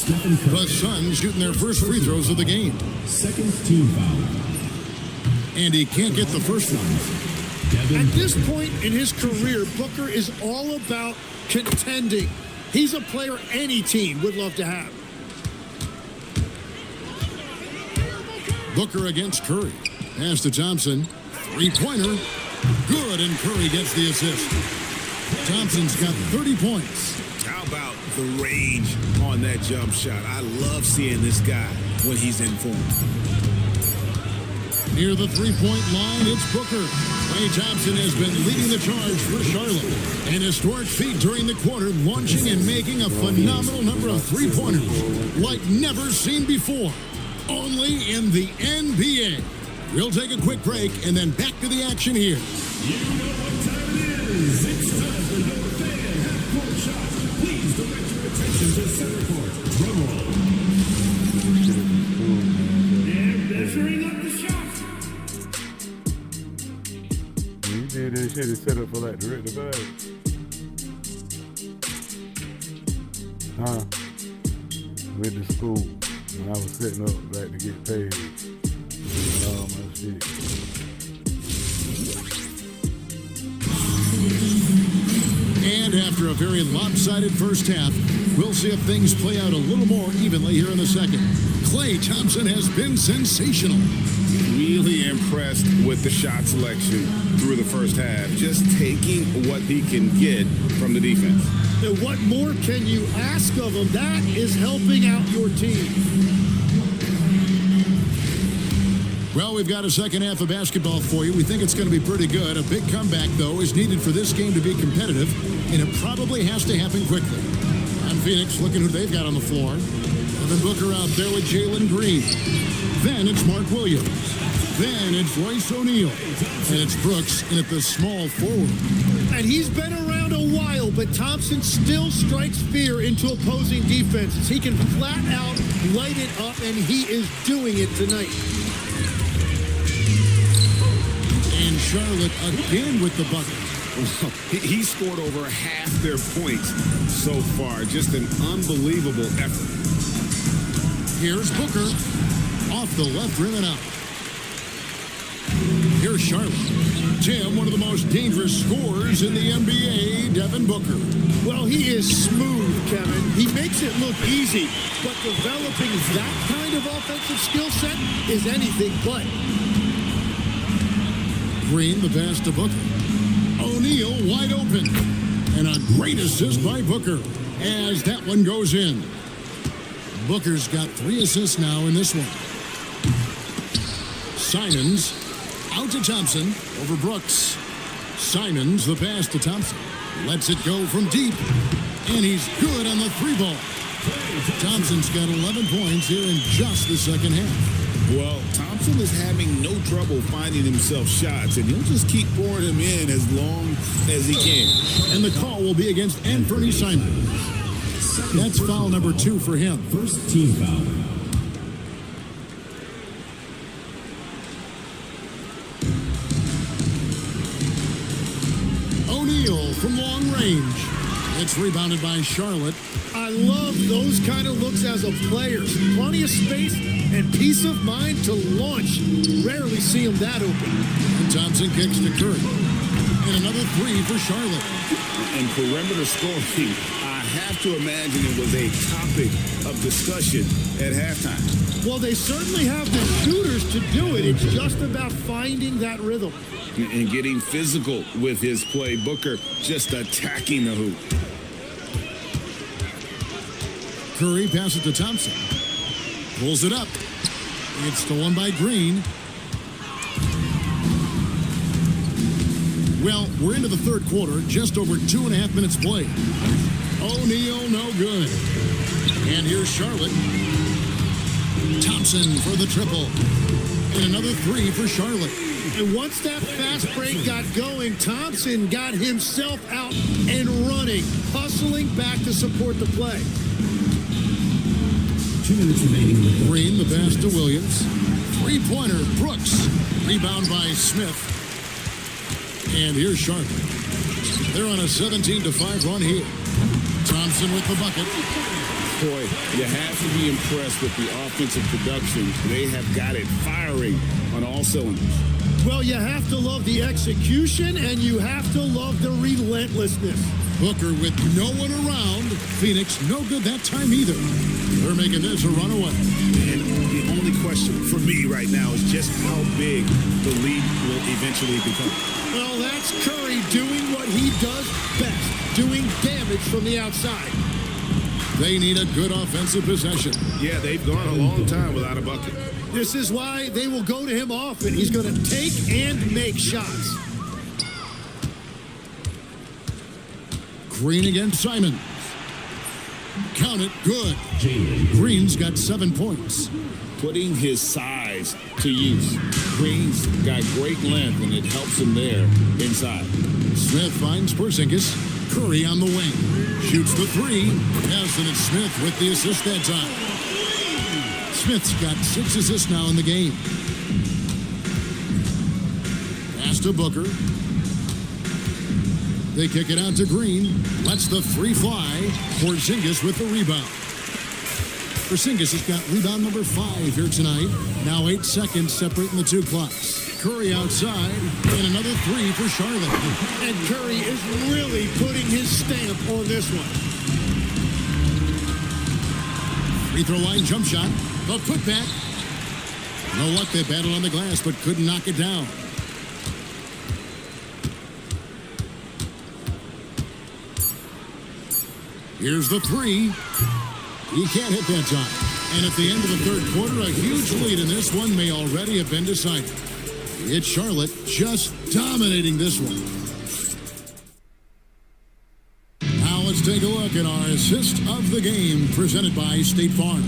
[SPEAKER 2] The Suns shooting their first free throws of the game.
[SPEAKER 6] Second team foul.
[SPEAKER 2] And he can't get the first one.
[SPEAKER 9] At this point in his career, Booker is all about contending. He's a player any team would love to have.
[SPEAKER 2] Booker against Curry. Pass to Thompson. Three-pointer. Good, and Curry gets the assist. Thompson's got 30 points.
[SPEAKER 5] How about the range on that jump shot? I love seeing this guy when he's in form.
[SPEAKER 2] Near the three-point line, it's Booker. Klay Thompson has been leading the charge for Charlotte. An historic feat during the quarter, launching and making a phenomenal number of three-pointers like never seen before. Only in the NBA. We'll take a quick break and then back to the action here.
[SPEAKER 6] You know what time it is. It's time for your fan half-court shot. Please direct your attention to center court. Drum roll. They're measuring up the shot.
[SPEAKER 7] You did this shit is set up for like direct the bag. With the school. When I was setting up like to get paid. All my shit.
[SPEAKER 2] And after a very lopsided first half, we'll see if things play out a little more evenly here in the second. Klay Thompson has been sensational.
[SPEAKER 5] Really impressed with the shot selection through the first half. Just taking what he can get from the defense.
[SPEAKER 9] And what more can you ask of him? That is helping out your team.
[SPEAKER 2] Well, we've got a second half of basketball for you. We think it's going to be pretty good. A big comeback, though, is needed for this game to be competitive, and it probably has to happen quickly. And Phoenix, looking who they've got on the floor. Devin Booker out there with Jalen Green. Then it's Mark Williams. Then it's Royce O'Neal. And it's Brooks in at the small forward.
[SPEAKER 9] And he's been around a while, but Thompson still strikes fear into opposing defenses. He can flat out light it up, and he is doing it tonight.
[SPEAKER 2] And Charlotte again with the bucket.
[SPEAKER 5] Well, he scored over half their points so far. Just an unbelievable effort.
[SPEAKER 2] Here's Booker. Off the left rim and out. Here's Charlotte. Tim, one of the most dangerous scorers in the NBA, Devin Booker.
[SPEAKER 9] Well, he is smooth, Kevin. He makes it look easy, but developing that kind of offensive skill set is anything but.
[SPEAKER 2] Green, the pass to Booker. O'Neal wide open. And a great assist by Booker as that one goes in. Booker's got 3 assists now in this one. Simons out to Thompson over Brooks. Simons the pass to Thompson. Lets it go from deep. And he's good on the 3-ball. Thompson's got 11 points here in just the second half.
[SPEAKER 5] Well, Thompson is having no trouble finding himself shots, and he'll just keep pouring them in as long as he can.
[SPEAKER 2] And the call will be against Anthony Simons. That's foul number 2 for him.
[SPEAKER 6] First team foul.
[SPEAKER 2] O'Neal from long range. It's rebounded by Charlotte.
[SPEAKER 9] I love those kind of looks as a player. Plenty of space and peace of mind to launch. Rarely see him that open.
[SPEAKER 2] And Thompson kicks to Curry. And another 3 for Charlotte.
[SPEAKER 5] And perimeter scoring, I have to imagine it was a topic of discussion at halftime.
[SPEAKER 9] Well, they certainly have the shooters to do it. It's just about finding that rhythm.
[SPEAKER 5] And getting physical with his play. Booker just attacking the hoop.
[SPEAKER 2] Curry passes to Thompson. Pulls it up. It's the one by Green. Well, we're into the third quarter. Just over 2.5 minutes played. O'Neal, no good. And here's Charlotte. Thompson for the triple. And another 3 for Charlotte.
[SPEAKER 9] And once that fast break got going, Thompson got himself out and running, hustling back to support the play.
[SPEAKER 6] 2 minutes remaining.
[SPEAKER 2] Green, the pass to Williams. 3-pointer, Brooks. Rebound by Smith. And here's Charlotte. They're on a 17-5 run here. Thompson with the bucket.
[SPEAKER 5] Boy, you have to be impressed with the offensive production. They have got it firing on all cylinders.
[SPEAKER 9] Well, you have to love the execution, and you have to love the relentlessness.
[SPEAKER 2] Booker with no one around. Phoenix no good that time either. They're making this a runaway.
[SPEAKER 5] And the only question for me right now is just how big the lead will eventually become.
[SPEAKER 9] Well, that's Curry doing what he does best, doing damage from the outside.
[SPEAKER 2] They need a good offensive possession.
[SPEAKER 5] Yeah, they've gone a long time without a bucket.
[SPEAKER 9] This is why they will go to him often. He's going to take and make shots.
[SPEAKER 2] Green against Simons. Count it, good. Green's got 7 points.
[SPEAKER 5] Putting his size to use. Green's got great length, and it helps him there inside.
[SPEAKER 2] Smith finds Porzingis. Curry on the wing. Shoots the 3. Yes, and it's Smith with the assist that time. Smith's got 6 assists now in the game. Pass to Booker. They kick it out to Green. Lets the 3 fly. Porzingis with the rebound. Porzingis has got rebound number 5 here tonight. Now 8 seconds separating the two clocks. Curry outside, and another 3 for Charlotte.
[SPEAKER 9] And Curry is really putting his stamp on this one.
[SPEAKER 2] Free throw line jump shot. The putback. No luck, they battled on the glass, but couldn't knock it down. Here's the 3. He can't hit that time. And at the end of the third quarter, a huge lead in this one may already have been decided. It's Charlotte just dominating this one. Now let's take a look at our assist of the game presented by State Farm.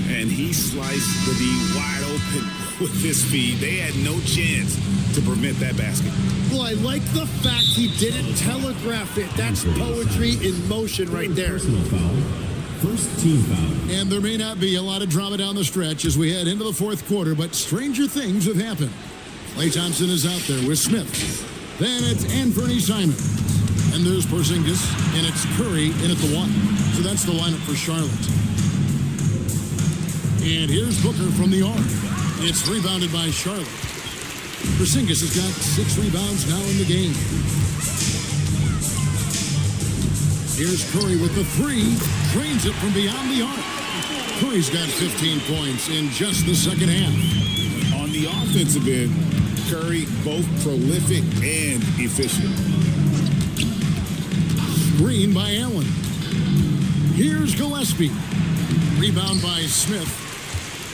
[SPEAKER 5] And he sliced the D wide open with his speed. They had no chance to prevent that basket.
[SPEAKER 9] Well, I like the fact he didn't telegraph it. That's poetry in motion right there.
[SPEAKER 6] Personal foul. First team foul.
[SPEAKER 2] And there may not be a lot of drama down the stretch as we head into the fourth quarter, but stranger things have happened. Klay Thompson is out there with Smith. Then it's Anthony Simon. And there's Porzingis, and it's Curry in at the 1. So that's the lineup for Charlotte. And here's Booker from the arc. It's rebounded by Charlotte. Porzingis has got 6 rebounds now in the game. Here's Curry with the 3. Drains it from beyond the arc. Curry's got 15 points in just the second half.
[SPEAKER 5] On the offensive end, Curry both prolific and efficient.
[SPEAKER 2] Screen by Allen. Here's Gillespie. Rebound by Smith.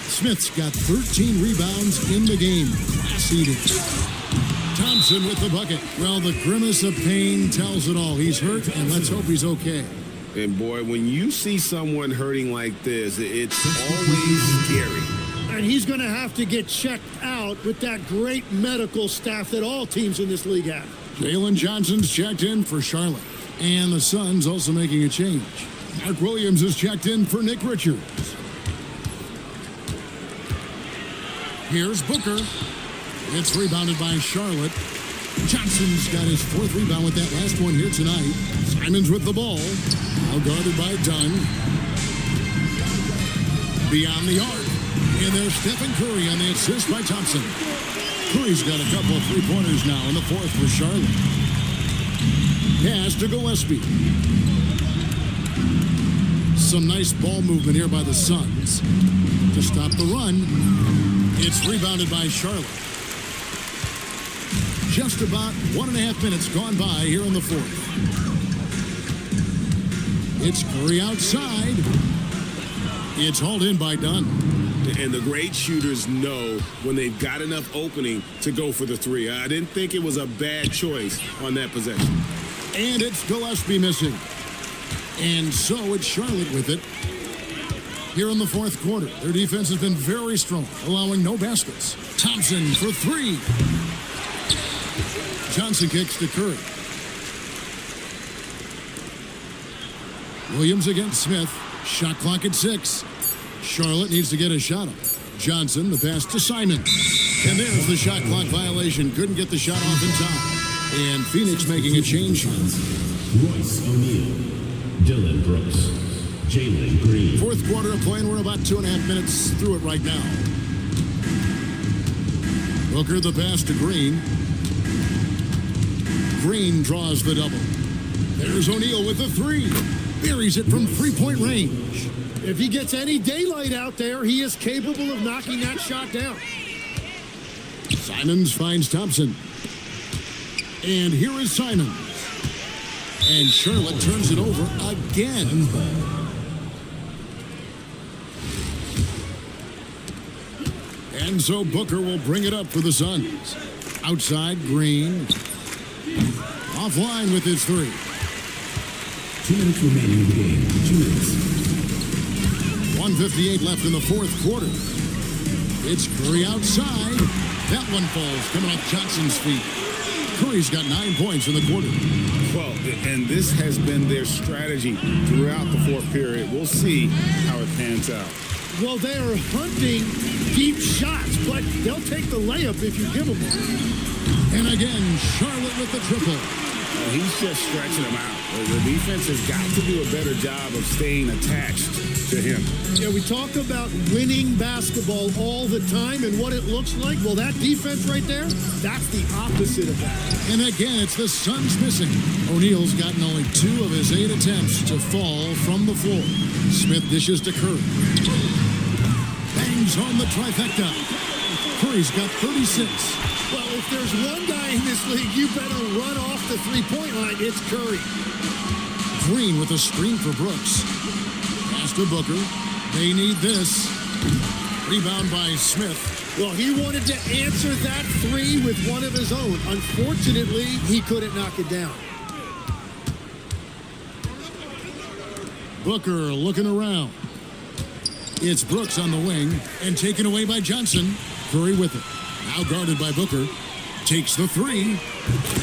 [SPEAKER 2] Smith's got 13 rebounds in the game. Class-eating. Thompson with the bucket. Well, the grimace of pain tells it all. He's hurt, and let's hope he's okay.
[SPEAKER 5] And boy, when you see someone hurting like this, it's always scary.
[SPEAKER 9] And he's going to have to get checked out with that great medical staff that all teams in this league have.
[SPEAKER 2] Jalen Johnson's checked in for Charlotte. And the Suns also making a change. Mark Williams is checked in for Nick Richards. Here's Booker. It's rebounded by Charlotte. Johnson's got his 4th rebound with that last one here tonight. Simon's with the ball. Now guarded by Dunn. Beyond the arc. And there's Stephen Curry on the assist by Thompson. Curry's got a couple of 3-pointers now in the 4th for Charlotte. Pass to Gillespie. Some nice ball movement here by the Suns. To stop the run, it's rebounded by Charlotte. Just about 1.5 minutes gone by here in the 4th. It's Curry outside. It's hauled in by Dunn.
[SPEAKER 5] And the great shooters know when they've got enough opening to go for the 3. I didn't think it was a bad choice on that possession.
[SPEAKER 2] And it's Gillespie missing. And so it's Charlotte with it. Here in the 4th quarter, their defense has been very strong, allowing no baskets. Thompson for 3. Johnson kicks to Curry. Williams against Smith. Shot clock at 6. Charlotte needs to get a shot up. Johnson, the pass to Simon. And there's the shot clock violation. Couldn't get the shot off in time. And Phoenix making a change.
[SPEAKER 6] Royce O'Neal. Dylan Brooks. Jalen Green.
[SPEAKER 2] 4th quarter of play, and we're about 2.5 minutes through it right now. Booker the pass to Green. Green draws the double. There's O'Neal with the 3. Buries it from 3-point range.
[SPEAKER 9] If he gets any daylight out there, he is capable of knocking that shot down.
[SPEAKER 2] Simons finds Thompson. And here is Simons. And Charlotte turns it over again. And so Booker will bring it up for the Suns. Outside, Green. Offline with his 3.
[SPEAKER 6] 2 minutes remaining in the game. 2 minutes.
[SPEAKER 2] 1:58 left in the 4th quarter. It's Curry outside. That one falls, coming off Johnson's feet. Curry's got 9 points in the quarter.
[SPEAKER 5] Well, and this has been their strategy throughout the 4th period. We'll see how it pans out.
[SPEAKER 9] Well, they are hunting deep shots, but they'll take the layup if you give them one.
[SPEAKER 2] And again, Charlotte with the triple.
[SPEAKER 5] He's just stretching them out. The defense has got to do a better job of staying attached to him.
[SPEAKER 9] Yeah, we talk about winning basketball all the time and what it looks like. Well, that defense right there, that's the opposite of that.
[SPEAKER 2] And again, it's the Suns missing. O'Neal's gotten only 2 of his 8 attempts to fall from the floor. Smith dishes to Curry. Bangs home the trifecta. Curry's got 36.
[SPEAKER 9] Well, if there's one guy in this league, you better run off the three-point line. It's Curry.
[SPEAKER 2] Green with a screen for Brooks. Pass to Booker. They need this. Rebound by Smith.
[SPEAKER 9] Well, he wanted to answer that three with one of his own. Unfortunately, he couldn't knock it down.
[SPEAKER 2] Booker looking around. It's Brooks on the wing and taken away by Johnson. Curry with it. Now guarded by Booker. Takes the three.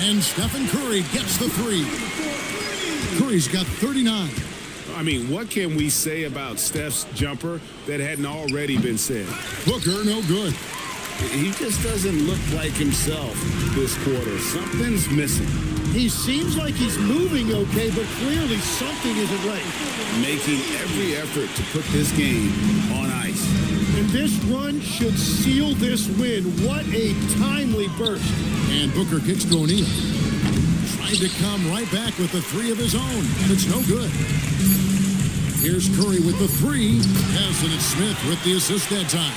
[SPEAKER 2] And Stephen Curry gets the three. Curry's got 39.
[SPEAKER 5] I mean, what can we say about Steph's jumper that hadn't already been said?
[SPEAKER 2] Booker, no good.
[SPEAKER 3] He just doesn't look like himself this quarter. Something's missing.
[SPEAKER 9] He seems like he's moving okay, but clearly something isn't right.
[SPEAKER 5] Making every effort to put this game on ice.
[SPEAKER 9] And this run should seal this win. What a timely burst.
[SPEAKER 2] And Booker kicks to O'Neal. Trying to come right back with the three of his own, and it's no good. Here's Curry with the three. Nelson and Smith with the assist that time.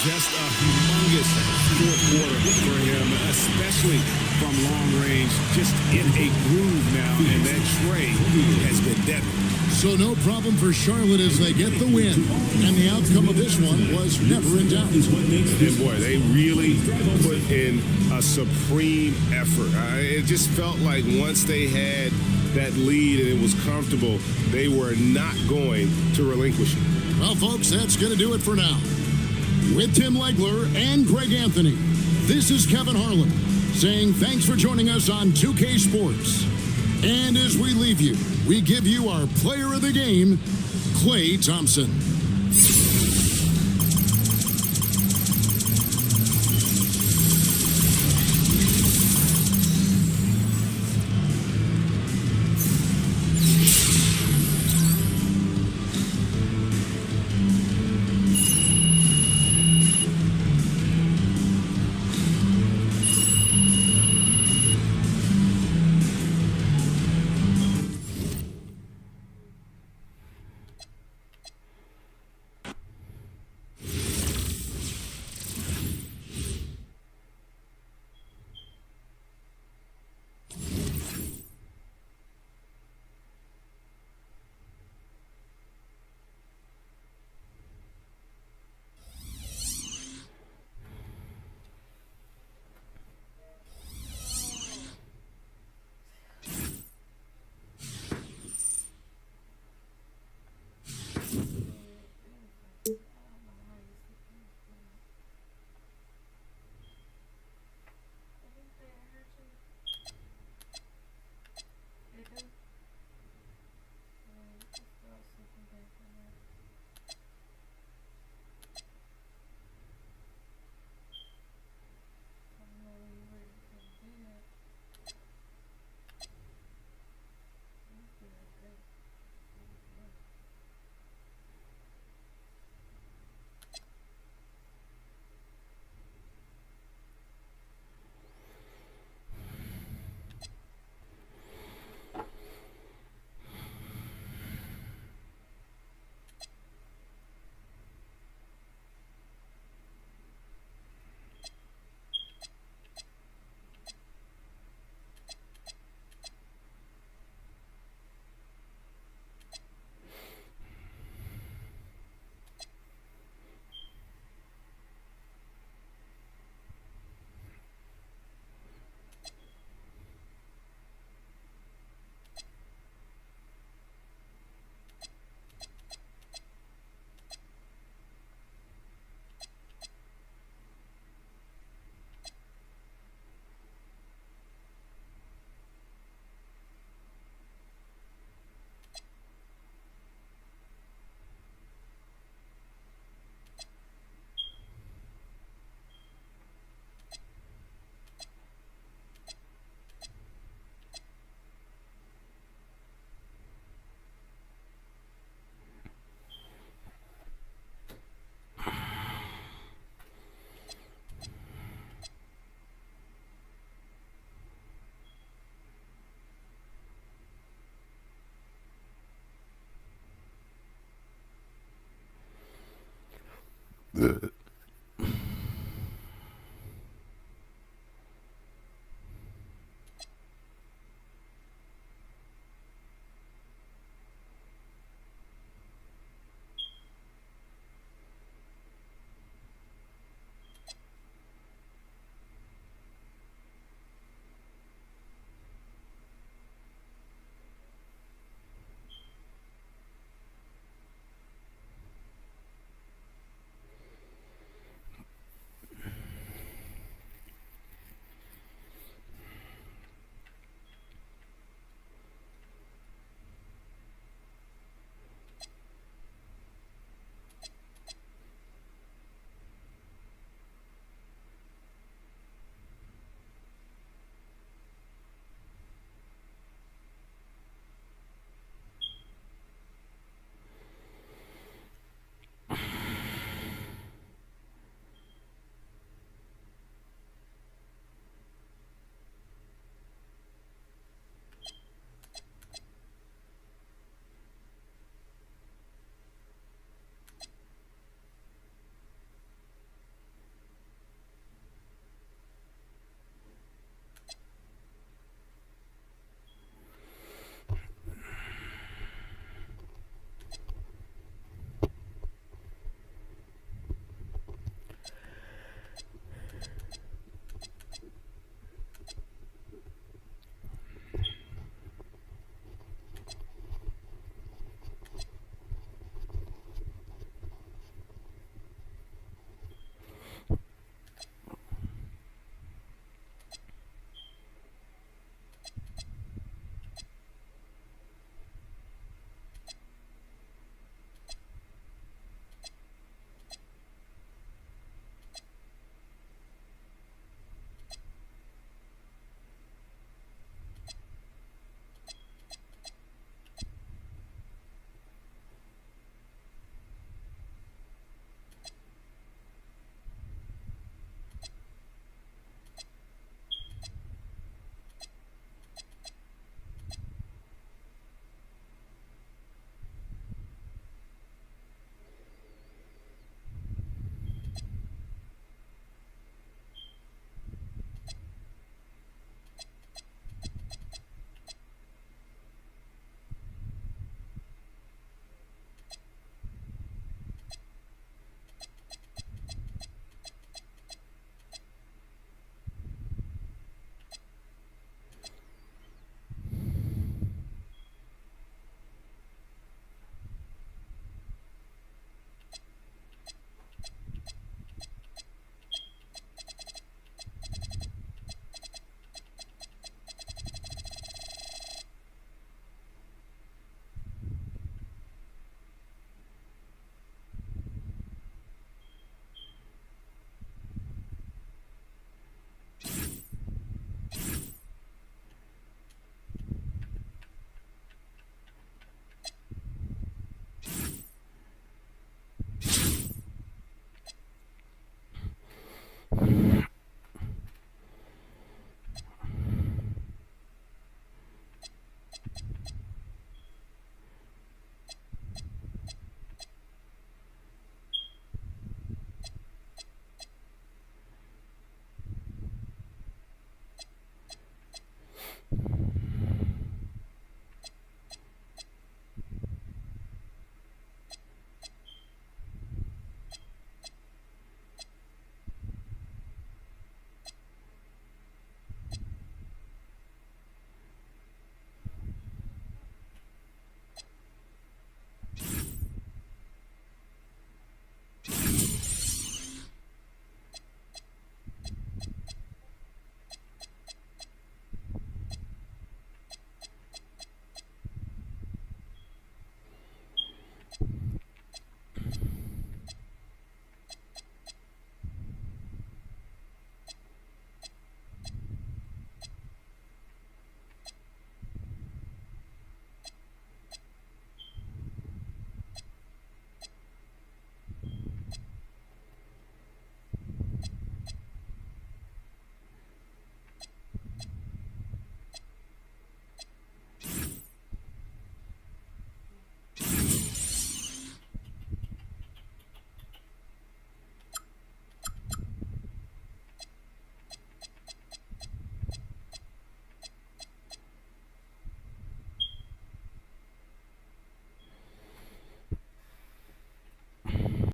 [SPEAKER 5] Just a humongous fourth quarter for him, especially from long range. Just in a groove now, and that trey has been deadly.
[SPEAKER 2] So no problem for Charlotte as they get the win. And the outcome of this one was never in doubt.
[SPEAKER 5] And boy, they really put in a supreme effort. It just felt like once they had that lead and it was comfortable, they were not going to relinquish it.
[SPEAKER 2] Well, folks, that's going to do it for now. With Tim Legler and Greg Anthony, this is Kevin Harlan saying thanks for joining us on 2K Sports. And as we leave you, we give you our player of the game, Klay Thompson.
[SPEAKER 10] Ugh.